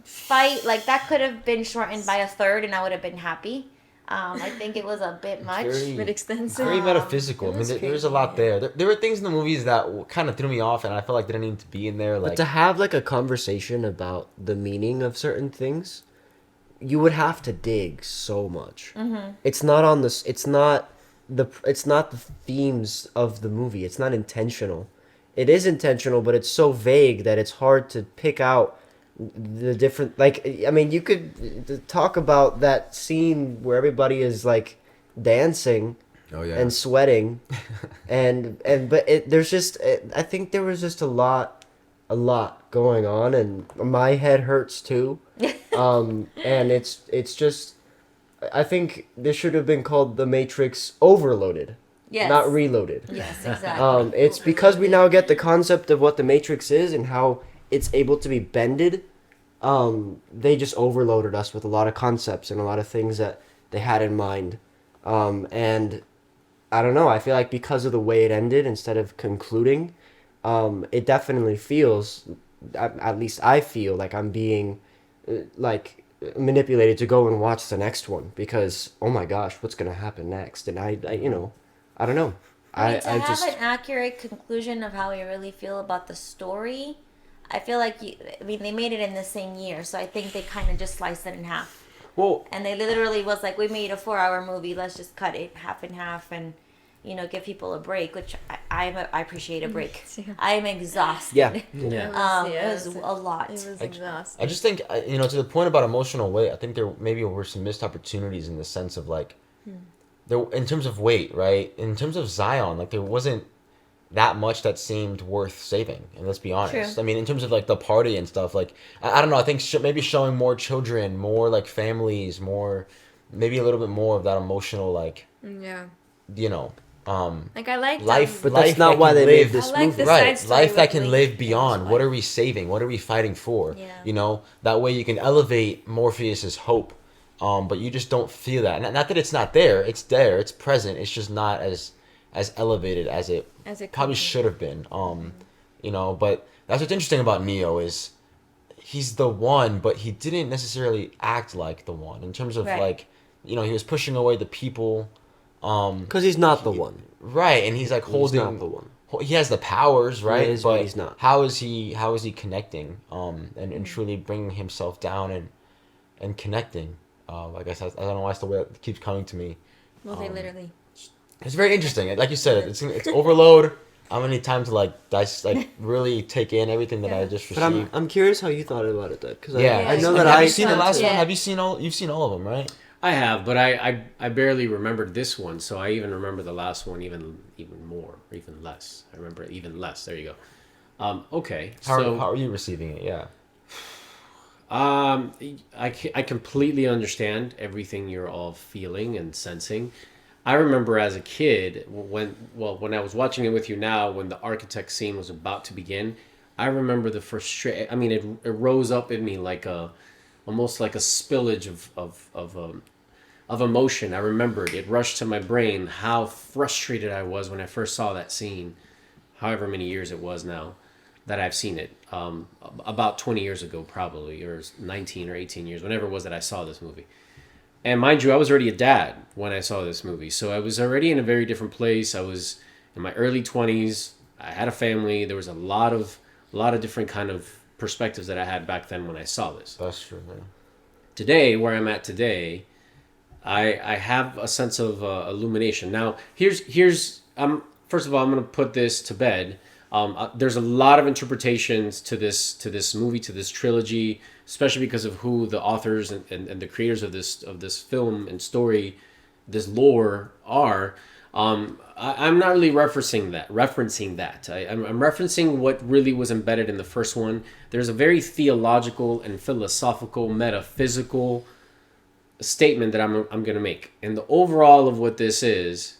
fight, that could have been shortened by a third and I would have been happy. I think it was a bit much. A bit extensive. Very metaphysical. There was a lot there. There were things in the movies that kind of threw me off, and I felt like they didn't need to be in there. But to have a conversation about the meaning of certain things, you would have to dig so much. Mm-hmm. It's not on this. It's not the themes of the movie. It's not intentional. it is intentional, but it's so vague that it's hard to pick out the different, like, I mean, you could talk about that scene where everybody is like dancing and sweating but there's just I think there was just a lot going on, and my head hurts too. And it's just, I think this should have been called The Matrix Overloaded. Yes. Not Reloaded. Yes, exactly. It's because we now get the concept of what the Matrix is and how it's able to be bended. They just overloaded us with a lot of concepts and a lot of things that they had in mind. And I don't know, I feel like because of the way it ended instead of concluding, it definitely feels, at least I feel like I'm being like manipulated to go and watch the next one because, oh my gosh, what's going to happen next? And I you know, I don't know. I mean, to have an accurate conclusion of how we really feel about the story, I feel like they made it in the same year, so I think they kind of just sliced it in half. Well, and they literally was like, we made a 4-hour movie, let's just cut it half and half and, you know, give people a break, which I appreciate a break. I am exhausted. Yeah. It was a lot. It was exhausting. I just think, you know, to the point about emotional weight, I think there maybe were some missed opportunities in the sense of like, there in terms of weight, right? In terms of Zion, like there wasn't that much that seemed worth saving. And let's be honest. True. I mean, in terms of like the party and stuff, like I don't know. I think maybe showing more children, more like families, more maybe a little bit more of that emotional, like, you know. Like I like life, but life that's not that why can they live, made this I like movie. the right? side story Life that with can Link live and beyond. Angela. What are we saving? What are we fighting for? Yeah. You know, that way you can elevate Morpheus's hope. But you just don't feel that. Not that it's not there. It's there. It's present. It's just not as elevated as it probably should have been. You know, but that's what's interesting about Neo is he's the one, but he didn't necessarily act like the one in terms of like, you know, he was pushing away the people. Because he's not the one. Right, and he's like holding. He's not the one. He has the powers, right? He is, but he's not. How is he connecting? And truly bringing himself down and connecting. I guess I don't know why it's the way it keeps coming to me. Well, they literally. It's very interesting. Like you said, it's overload. I'm gonna need time to like really take in everything that I just received. But I'm curious how you thought about it, though, because I know that have you seen the last one? Yeah. Have you seen all? You've seen all of them, right? I have, but I barely remembered this one, so I even remember the last one even more, or even less. I remember it even less. There you go. Okay. How are you receiving it? Yeah. I completely understand everything you're all feeling and sensing. I remember as a kid when I was watching it with you now, when the architect scene was about to begin, I remember the frustration. I mean, it rose up in me like almost like a spillage of emotion. I remembered it rushed to my brain how frustrated I was when I first saw that scene, however many years it was now that I've seen it. About 20 years ago, probably, or 19 or 18 years, whenever it was that I saw this movie. And mind you, I was already a dad when I saw this movie, so I was already in a very different place. I was in my early 20s. I had a family. There was a lot of different kind of perspectives that I had back then when I saw this. That's true, man. Today, where I'm at today, I have a sense of illumination. Now, here's first of all, I'm going to put this to bed. There's a lot of interpretations to this movie, to this trilogy, especially because of who the authors and the creators of this film and story, this lore are. I'm not really referencing that. I'm referencing what really was embedded in the first one. There's a very theological and philosophical, metaphysical statement that I'm going to make. And the overall of what this is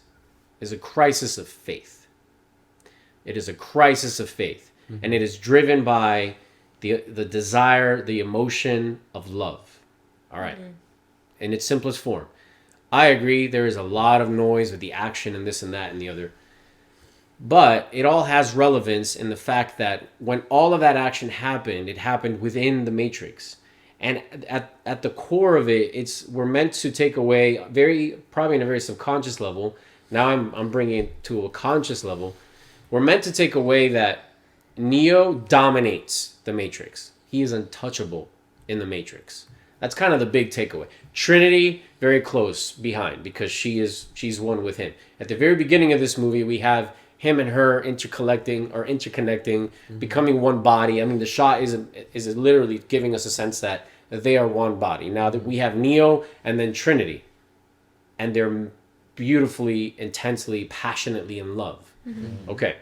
a crisis of faith. It is a crisis of faith. Mm-hmm. And it is driven by the desire, the emotion of love. All right. Mm-hmm. In its simplest form. I agree there is a lot of noise with the action and this and that and the other. But it all has relevance in the fact that when all of that action happened, it happened within the Matrix. And at the core of it, we're meant to take away probably in a very subconscious level. Now I'm bringing it to a conscious level. We're meant to take away that Neo dominates the Matrix. He is untouchable in the Matrix. That's kind of the big takeaway. Trinity, very close behind because she's one with him. At the very beginning of this movie, we have him and her interconnecting, becoming one body. I mean, the shot is literally giving us a sense that they are one body. Now that we have Neo and then Trinity, and they're beautifully, intensely, passionately in love. Okay.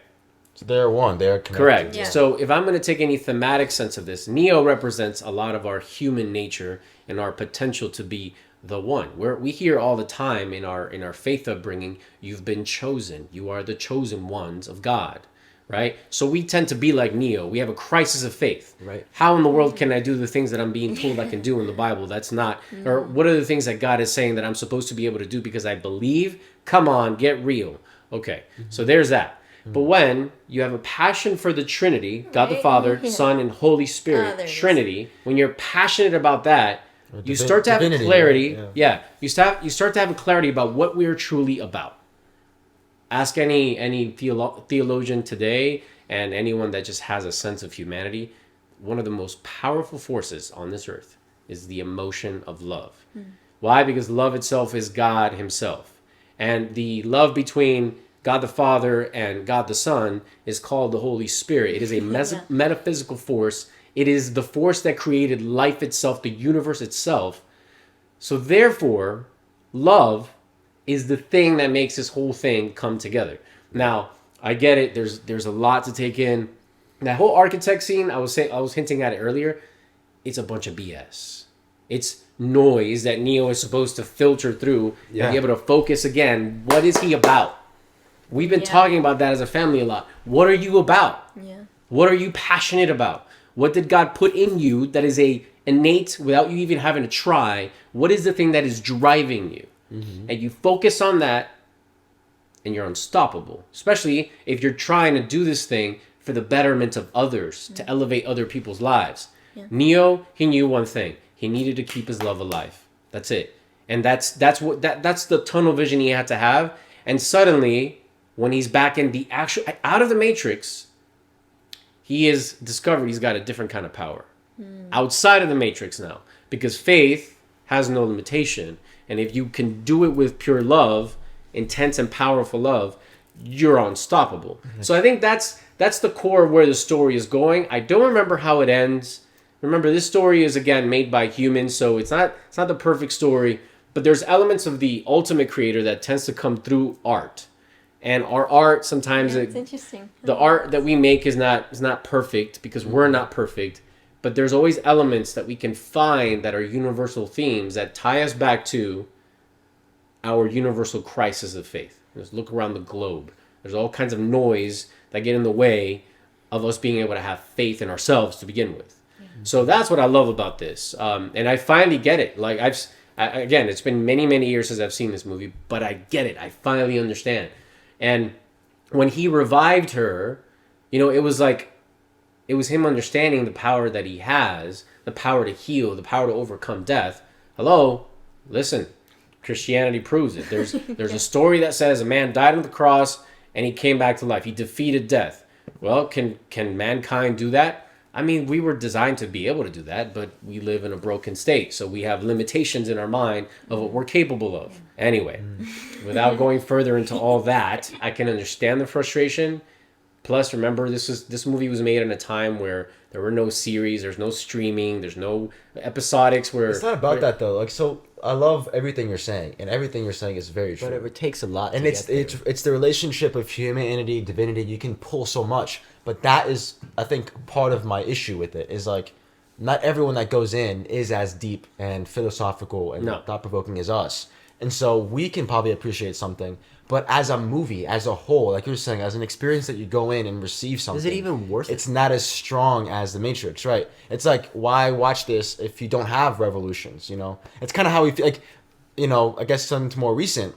So they're one. They're connected. Correct. Yeah. So if I'm going to take any thematic sense of this, Neo represents a lot of our human nature and our potential to be the one. We hear all the time in our faith upbringing, you've been chosen. You are the chosen ones of God, right? So we tend to be like Neo. We have a crisis of faith. Right. How in the world can I do the things that I'm being told I can do in the Bible? That's not, or what are the things that God is saying that I'm supposed to be able to do because I believe? Come on, get real. Okay, so there's that. But when you have a passion for the Trinity, God the Father, Son, and Holy Spirit, Trinity, when you're passionate about that, you start to have clarity. Right? Yeah, you start to have a clarity about what we're truly about. Ask any theologian today and anyone that just has a sense of humanity. One of the most powerful forces on this earth is the emotion of love. Why? Because love itself is God Himself, and the love between God the Father and God the Son is called the Holy Spirit. It is a metaphysical force. It is the force that created life itself, the universe itself. So therefore, love is the thing that makes this whole thing come together. Now, I get it. There's a lot to take in. That whole architect scene, I was hinting at it earlier. It's a bunch of BS. It's noise that Neo is supposed to filter through and be able to focus again. What is he about? We've been talking about that as a family a lot. What are you about? Yeah. What are you passionate about? What did God put in you that is a innate, without you even having to try? What is the thing that is driving you? And you focus on that, and you're unstoppable. Especially if you're trying to do this thing for the betterment of others, to elevate other people's lives. Neo, he knew one thing. He needed to keep his love alive. That's it. And that's the tunnel vision he had to have. And suddenly, when he's back in the actual, out of the Matrix, he has discovered he's got a different kind of power. Outside of the Matrix now. Because faith has no limitation. And if you can do it with pure love, intense and powerful love, you're unstoppable. So I think that's the core of where the story is going. I don't remember how it ends. Remember, this story is, again, made by humans, so it's not the perfect story. But there's elements of the ultimate creator that tends to come through art. And our art sometimes It's interesting. The art that we make is not perfect because we're not perfect, but there's always elements that we can find that are universal themes that tie us back to our universal crisis of faith. Just look around the globe. There's all kinds of noise that get in the way of us being able to have faith in ourselves to begin with. So that's what I love about this. And I finally get it. Like again, it's been many, many years since I've seen this movie, but I get it. I finally understand. And when he revived her, it was him understanding the power that he has, the power to heal, the power to overcome death. Hello, listen, Christianity proves it. There's a story that says a man died on the cross and he came back to life. He defeated death. Well, can mankind do that? I mean, we were designed to be able to do that, but we live in a broken state. So we have limitations in our mind of what we're capable of. Anyway, without going further into all that, I can understand the frustration. Plus, remember, this movie was made in a time where there were no series, there's no streaming, there's no episodics where... It's not about that, though. Like, so I love everything you're saying, and everything you're saying is very true. But it takes a lot and to it's get there. it's the relationship of humanity, divinity. You can pull so much, but that is, I think, part of my issue with it is like, not everyone that goes in is as deep and philosophical and thought-provoking as us. And so we can probably appreciate something, but as a movie, as a whole, like you were saying, as an experience that you go in and receive something, Is it even worth it? It's not as strong as The Matrix, right? It's like, why watch this if you don't have revolutions, It's kind of how we feel, like, I guess something more recent,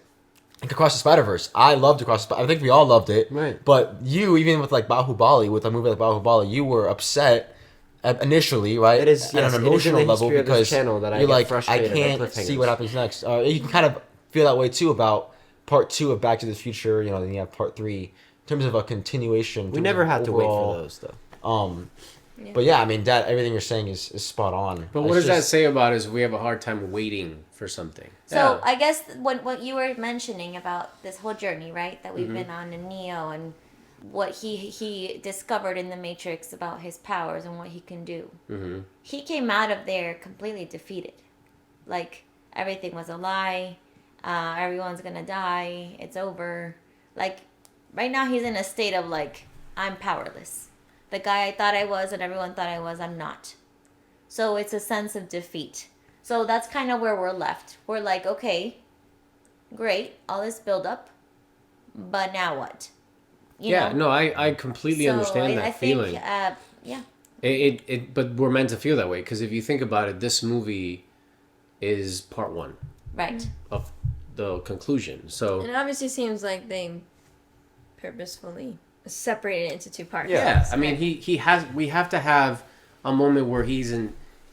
like Across the Spider-Verse. I loved Across the Spider-Verse. I think we all loved it. Right. But you, even with like Bahubali, with a movie like Bahubali, you were upset initially, right? It is, at yes, an it is in emotional the level history of this because channel that I you're get like, I frustrated at can't cliffhangers. see what happens next. You can kind of feel that way too about Part 2 of Back to the Future. Then you have Part 3 in terms of a continuation. We never had to wait for those, though. But yeah, I mean, that everything you're saying is spot on. But what does that say about us? We have a hard time waiting for something. So I guess what you were mentioning about this whole journey, right, that we've been on in Neo, and what he discovered in the Matrix about his powers and what he can do. Mm-hmm. He came out of there completely defeated. Like, everything was a lie. Everyone's gonna die. It's over. Like, right now he's in a state of, like, I'm powerless. The guy I thought I was and everyone thought I was, I'm not. So it's a sense of defeat. So that's kind of where we're left. We're like, okay, great, all this build up, but now what? You know? No, I completely understand that feeling. Yeah. But we're meant to feel that way because if you think about it, this movie is part one. Right. Of the conclusion. So. And it obviously seems like they purposefully separated it into two parts. Yeah, I mean, we have to have a moment where he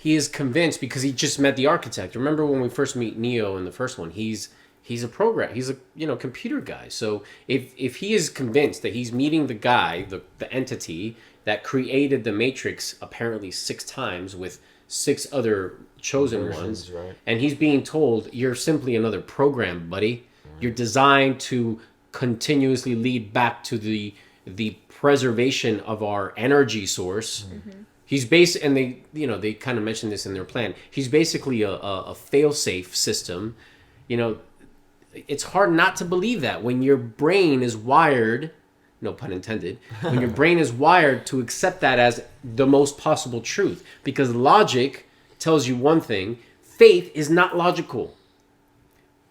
is convinced because he just met the architect. Remember when we first meet Neo in the first one? He's a computer guy. So if he is convinced that he's meeting the guy, the entity that created the Matrix apparently 6 times with 6 other chosen ones, right. And he's being told you're simply another program, buddy. You're designed to continuously lead back to the preservation of our energy source. Mm-hmm. He's and they kind of mentioned this in their plan. He's basically a fail-safe system. It's hard not to believe that when your brain is wired, no pun intended, when your brain is wired to accept that as the most possible truth. Because logic tells you one thing, faith is not logical.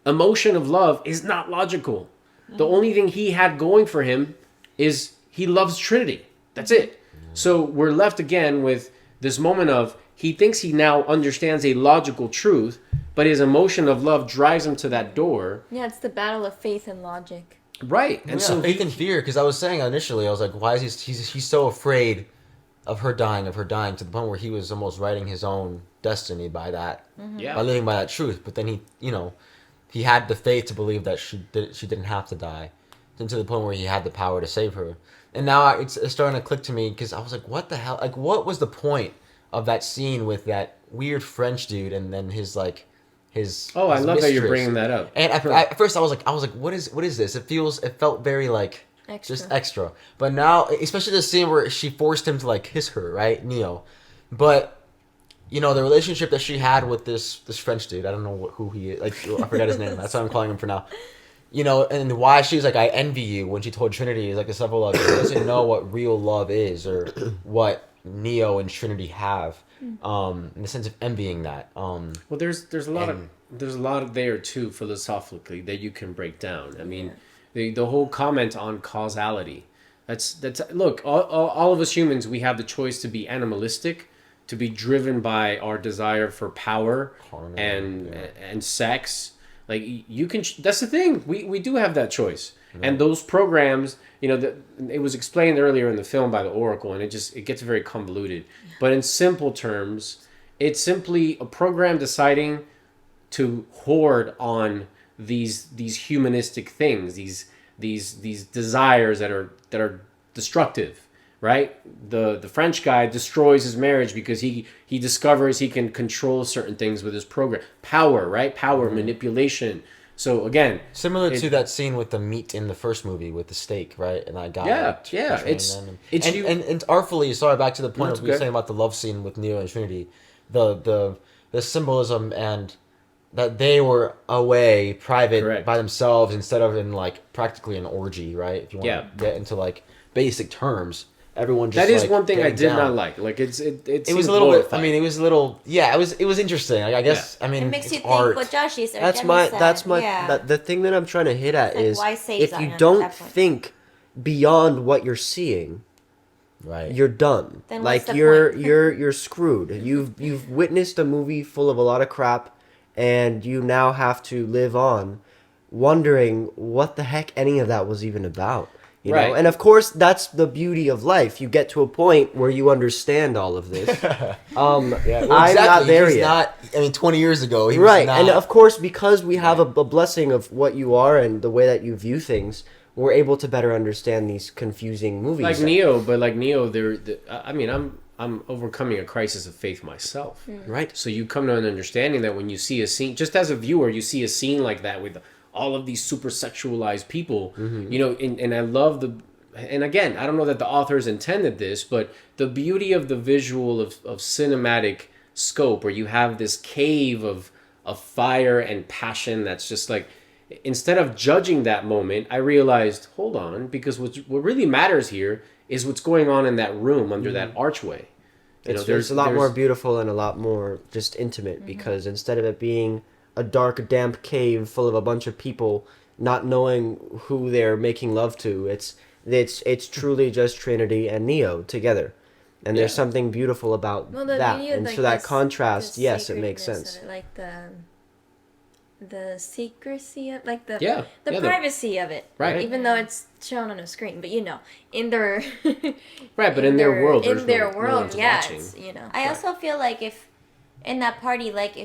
Emotion of love is not logical. The only thing he had going for him is he loves Trinity. That's it. So we're left again with this moment of he thinks he now understands a logical truth, but his emotion of love drives him to that door. Yeah, it's the battle of faith and logic. Right. And so faith and fear, because I was saying initially, I was like, why is he's so afraid of her dying to the point where he was almost writing his own destiny by that, by living by that truth. But then he had the faith to believe that she didn't have to die, and to the point where he had the power to save her. And now it's starting to click to me because I was like, what the hell? Like, what was the point of that scene with that weird French dude and then his I love mistress? that you're bringing that up. And at first I was like, what is this? It felt very like just extra. But now, especially the scene where she forced him to like kiss her, right, Neo. But the relationship that she had with this French dude, I don't know who he is. Like, I forgot his name. That's what I'm calling him for now. And why she's like, I envy you when she told Trinity, like, the several of she doesn't know what real love is or what Neo and Trinity have, in the sense of envying that. Well, there's a lot there too philosophically that you can break down. I mean, the whole comment on causality. That's look, all of us humans, we have the choice to be animalistic, to be driven by our desire for power and sex. Like, you can. That's the thing. We do have that choice. And those programs, it was explained earlier in the film by the Oracle, and it gets very convoluted. But in simple terms, it's simply a program deciding to hoard on these humanistic things, these desires that are destructive. Right? The French guy destroys his marriage because he discovers he can control certain things with his program. Power, right? Power, manipulation. So again, similar to that scene with the meat in the first movie with the steak, right? And that guy. It's artfully. Sorry, back to the point of we were saying about the love scene with Neo and Trinity, the symbolism and that they were away, private, by themselves instead of in like practically an orgy, right? If you want to get into like basic terms. Everyone just, that is one thing I did not like. Like, it was a little bit. I mean, it was a little. Yeah, it was interesting. Like, I guess. I mean, it makes you art. think what Joshi said. The thing that I'm trying to hit at is if you Zion don't think beyond what you're seeing, right, you're done. Then like, what's the you're screwed. You've witnessed a movie full of a lot of crap, and you now have to live on, wondering what the heck any of that was even about. You know? And of course, that's the beauty of life. You get to a point where you understand all of this. I'm not there yet. 20 years ago, he was not. And of course, because we have a blessing of what you are and the way that you view things, we're able to better understand these confusing movies. Like Neo, I'm overcoming a crisis of faith myself. Right. So you come to an understanding that when you see a scene, just as a viewer, you see a scene like that with all of these super sexualized people, and I love and again, I don't know that the authors intended this, but the beauty of the visual of cinematic scope, where you have this cave of fire and passion that's just like, instead of judging that moment, I realized, hold on, because what really matters here is what's going on in that room under that archway. It's a lot more beautiful and a lot more just intimate, because instead of it being a dark, damp cave full of a bunch of people not knowing who they're making love to, it's truly just Trinity and Neo together, and there's something beautiful about that, and so that contrast, yes, it makes sense. Like the secrecy of, like the privacy of it, right? Even though it's shown on a screen, but in their right, but in their world, it's, I also feel like if in that party, like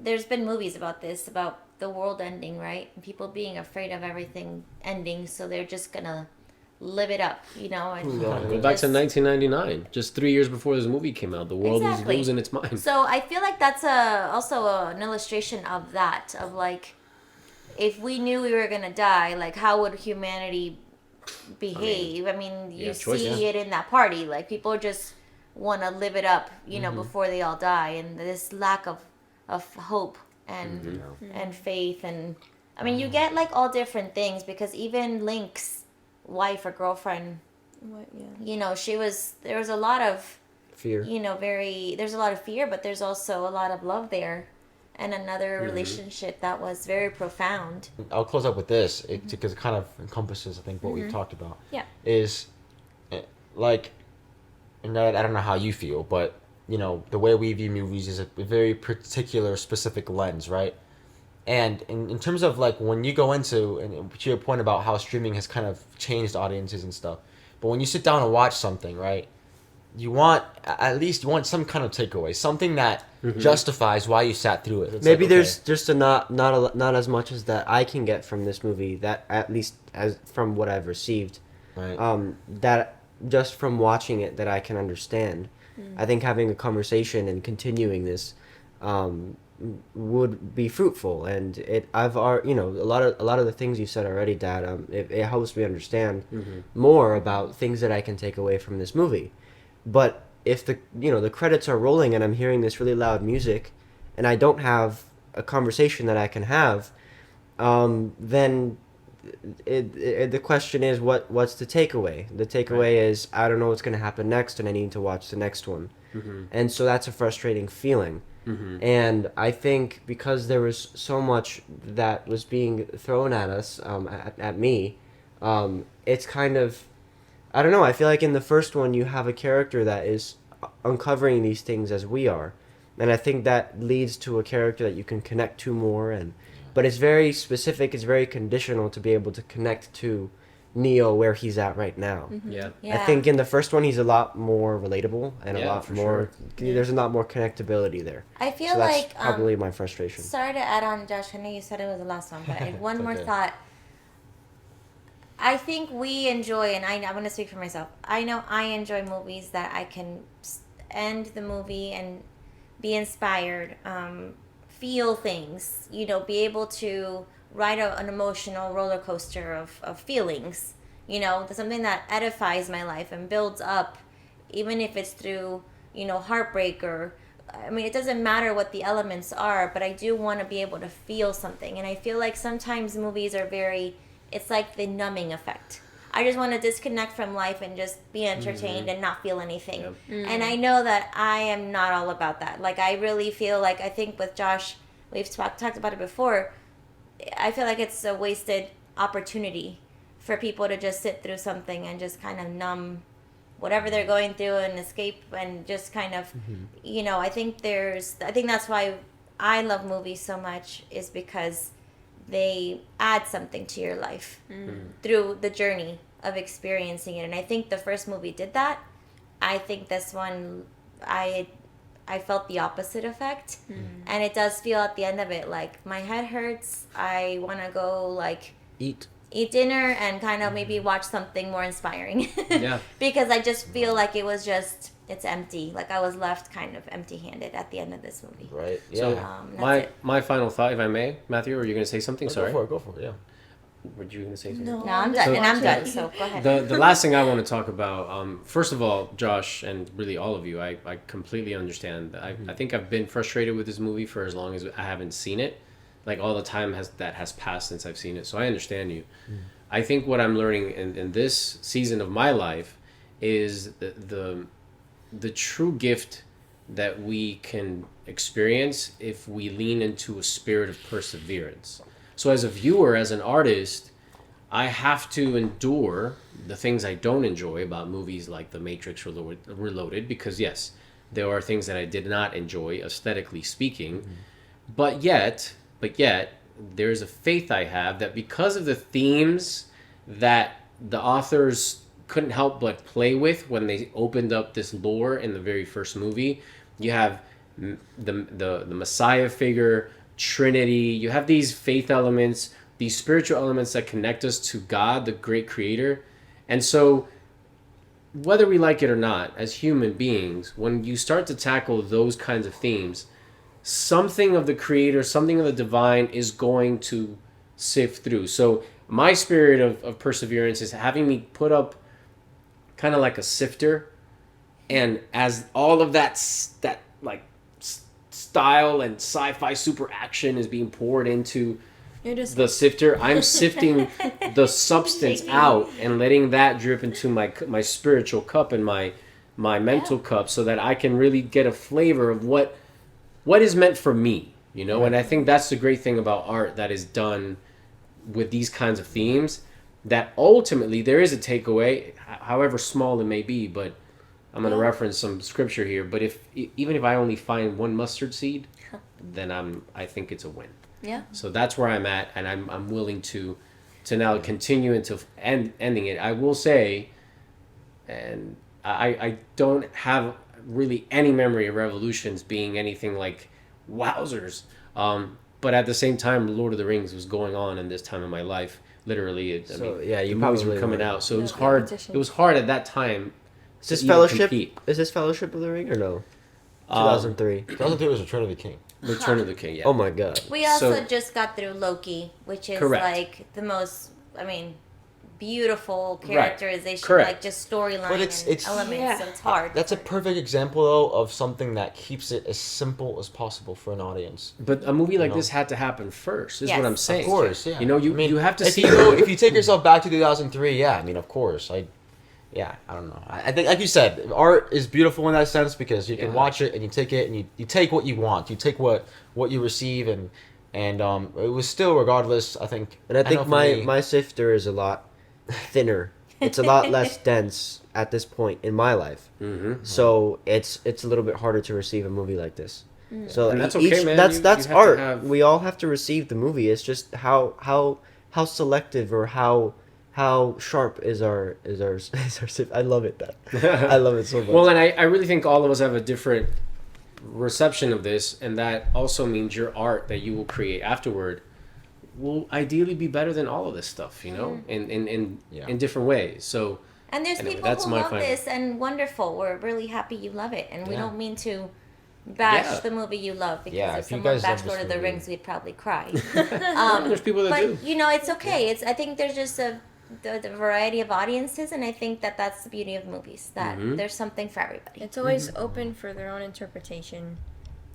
there's been movies about this, about the world ending, right? And people being afraid of everything ending, so they're just gonna live it up, And go back to 1999, just 3 years before this movie came out. The world was losing its mind. So I feel like that's also an illustration of that, of like, if we knew we were gonna die, like how would humanity behave? I mean you see it in that party, like people just want to live it up, before they all die, and this lack of hope and faith, and I mean you get like all different things, because even Link's wife or girlfriend, there was a lot of fear, there's a lot of fear, but there's also a lot of love there, and another relationship that was very profound. I'll close up with this, because it kind of encompasses, I think, what we've talked about. Yeah. Is like, and I don't know how you feel, but the way we view movies is a very particular, specific lens, right? And in terms of like when you go into, and to your point about how streaming has kind of changed audiences and stuff, but when you sit down and watch something, right, you want some kind of takeaway, something that justifies why you sat through it. It's maybe like, there's just not as much as that I can get from this movie, that at least as from what I've received, right. That just from watching it that I can understand. I think having a conversation and continuing this would be fruitful, and a lot of the things you said already, Dad. It helps me understand more about things that I can take away from this movie. But if the credits are rolling and I'm hearing this really loud music, and I don't have a conversation that I can have, then the question is what's the takeaway? The takeaway is I don't know what's going to happen next, and I need to watch the next one. And so that's a frustrating feeling. And I think because there was so much that was being thrown at us, at me, it's kind of, I don't know, I feel like in the first one you have a character that is uncovering these things as we are, and I think that leads to a character that you can connect to more, but it's very specific, it's very conditional to be able to connect to Neo where he's at right now. I think in the first one he's a lot more relatable, and a lot more there's a lot more connectability there. I feel that's like probably my frustration. Sorry to add on, Josh, I know you said it was the last one, but I had one more thought. I think we enjoy, and I'm going to speak for myself, I know I enjoy movies that I can end the movie and be inspired, feel things, be able to ride an emotional roller coaster of feelings, something that edifies my life and builds up, even if it's through, heartbreak, or, I mean, it doesn't matter what the elements are, but I do want to be able to feel something. And I feel like sometimes movies are it's like the numbing effect. I just want to disconnect from life and just be entertained and not feel anything. And I know that I am not all about that. Like, I really feel like, I think with Josh, we've talked about it before, I feel like it's a wasted opportunity for people to just sit through something and just kind of numb whatever they're going through and escape, and just kind of, I think that's why I love movies so much, is because they add something to your life through the journey of experiencing it. And I think the first movie did that. I think this one, I felt the opposite effect. And it does feel at the end of it like my head hurts. I want to go like eat dinner and kind of maybe watch something more inspiring. Because I just feel like it's empty. Like I was left kind of empty-handed at the end of this movie. Right. Yeah. So my final thought, if I may, Matthew, are you going to say something? Sorry. Go for it. Yeah. Were you going to say something? No, I'm done, and I'm done. So go ahead. The last thing I want to talk about, first of all, Josh, and really all of you, I completely understand. I think I've been frustrated with this movie for as long as I haven't seen it. Like all the time that has passed since I've seen it. So I understand you. I think what I'm learning in this season of my life is the true gift that we can experience if we lean into a spirit of perseverance. So as a viewer, as an artist, I have to endure the things I don't enjoy about movies like The Matrix Reloaded, because yes, there are things that I did not enjoy, aesthetically speaking, but yet, there's a faith I have that because of the themes that the authors couldn't help but play with when they opened up this lore in the very first movie, you have the Messiah figure, Trinity, you have these faith elements, these spiritual elements that connect us to God, the great creator. And so whether we like it or not, as human beings, when you start to tackle those kinds of themes, something of the creator, something of the divine is going to sift through. So my spirit of perseverance is having me put up kind of like a sifter, and as all of that like style and sci-fi super action is being poured into the sifter, I'm sifting the substance out and letting that drip into my spiritual cup and my mental cup, so that I can really get a flavor of what is meant for me, you know. And I think that's the great thing about art that is done with these kinds of themes, that ultimately there is a takeaway, however small it may be. But I'm going to reference some scripture here, but even if I only find one mustard seed, then I think it's a win. Yeah. So that's where I'm at, and I'm willing to now continue into ending it. I will say, and I don't have really any memory of Revolutions being anything like wowzers. But at the same time, Lord of the Rings was going on in this time of my life. Literally, the movies were coming out, so it was hard. It was hard at that time. Is this Fellowship? Is this Fellowship of the Ring or no? 2003. 2003 was Return of the King. Return of the King. Yeah. Oh my God. We also just got through Loki, which is like the most, beautiful characterization, like just storyline and elements. So it's hard. That's a perfect example, though, of something that keeps it as simple as possible for an audience. But a movie like this had to happen first, is what I'm saying. Of course, yeah. You know, you have to see... If you take yourself back to 2003, yeah, of course. I don't know. I think, like you said, art is beautiful in that sense, because you can watch it and you take it and you take what you want. You take what you receive, and it was still, regardless, I think... And I think my sifter is a lot thinner. It's a lot less dense at this point in my life. So it's a little bit harder to receive a movie like this. So and that's okay, man. That's art. We all have to receive the movie. It's just how selective or how sharp is our I love it. I love it so much. Well, and I really think all of us have a different reception of this, and that also means your art that you will create afterward will ideally be better than all of this stuff, you know, in different ways. So, and there's people who love this, and wonderful. We're really happy you love it, and we don't mean to bash the movie you love, because if someone bashed Lord of the Rings, we'd probably cry. There's people that do. But it's okay. I think there's just the variety of audiences, and I think that's the beauty of movies, that there's something for everybody. It's always open for their own interpretation.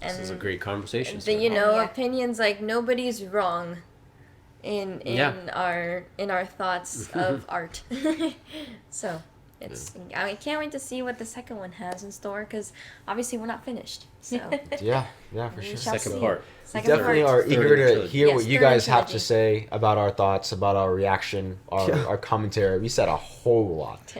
And this is a great conversation. Opinions, like, nobody's wrong in our thoughts of art. So I can't wait to see what the second one has in store, because obviously we're not finished. So yeah, for sure. Second part. We definitely are eager to hear what you guys have to say about our thoughts, about our reaction, our commentary. We said a whole lot.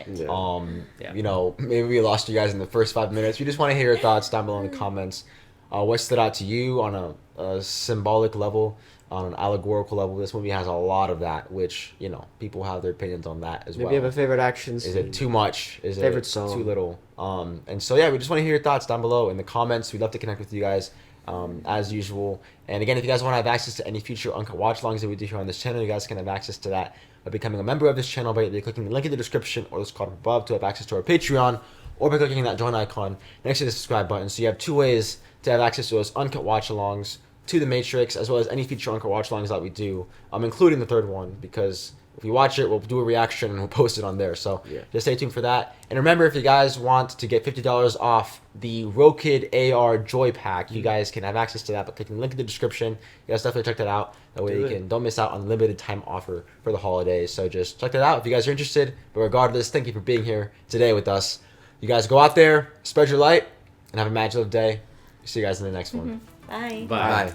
Maybe we lost you guys in the first 5 minutes. We just want to hear your thoughts down below in the comments. What stood out to you on a symbolic level, on an allegorical level? This movie has a lot of that, which, people have their opinions on that as well. Maybe you have a favorite action scene. Is it too much? Is favorite it song? Too little? And so, we just want to hear your thoughts down below in the comments. We'd love to connect with you guys, as usual. And again, if you guys want to have access to any future Uncut Watch-alongs that we do here on this channel, you guys can have access to that by becoming a member of this channel by either clicking the link in the description or this card above to have access to our Patreon, or by clicking that join icon next to the subscribe button. So you have two ways to have access to those Uncut Watch-alongs to The Matrix, as well as any feature Uncle watch alongs that we do, including the third one, because if we watch it, we'll do a reaction and we'll post it on there. So just stay tuned for that. And remember, if you guys want to get $50 off the Rokid AR Joy Pack, you guys can have access to that by clicking the link in the description. You guys definitely check that out. That way don't miss out on the limited time offer for the holidays. So just check that out if you guys are interested. But regardless, thank you for being here today with us. You guys go out there, spread your light, and have a MaJeliv day. See you guys in the next one. Bye. Bye.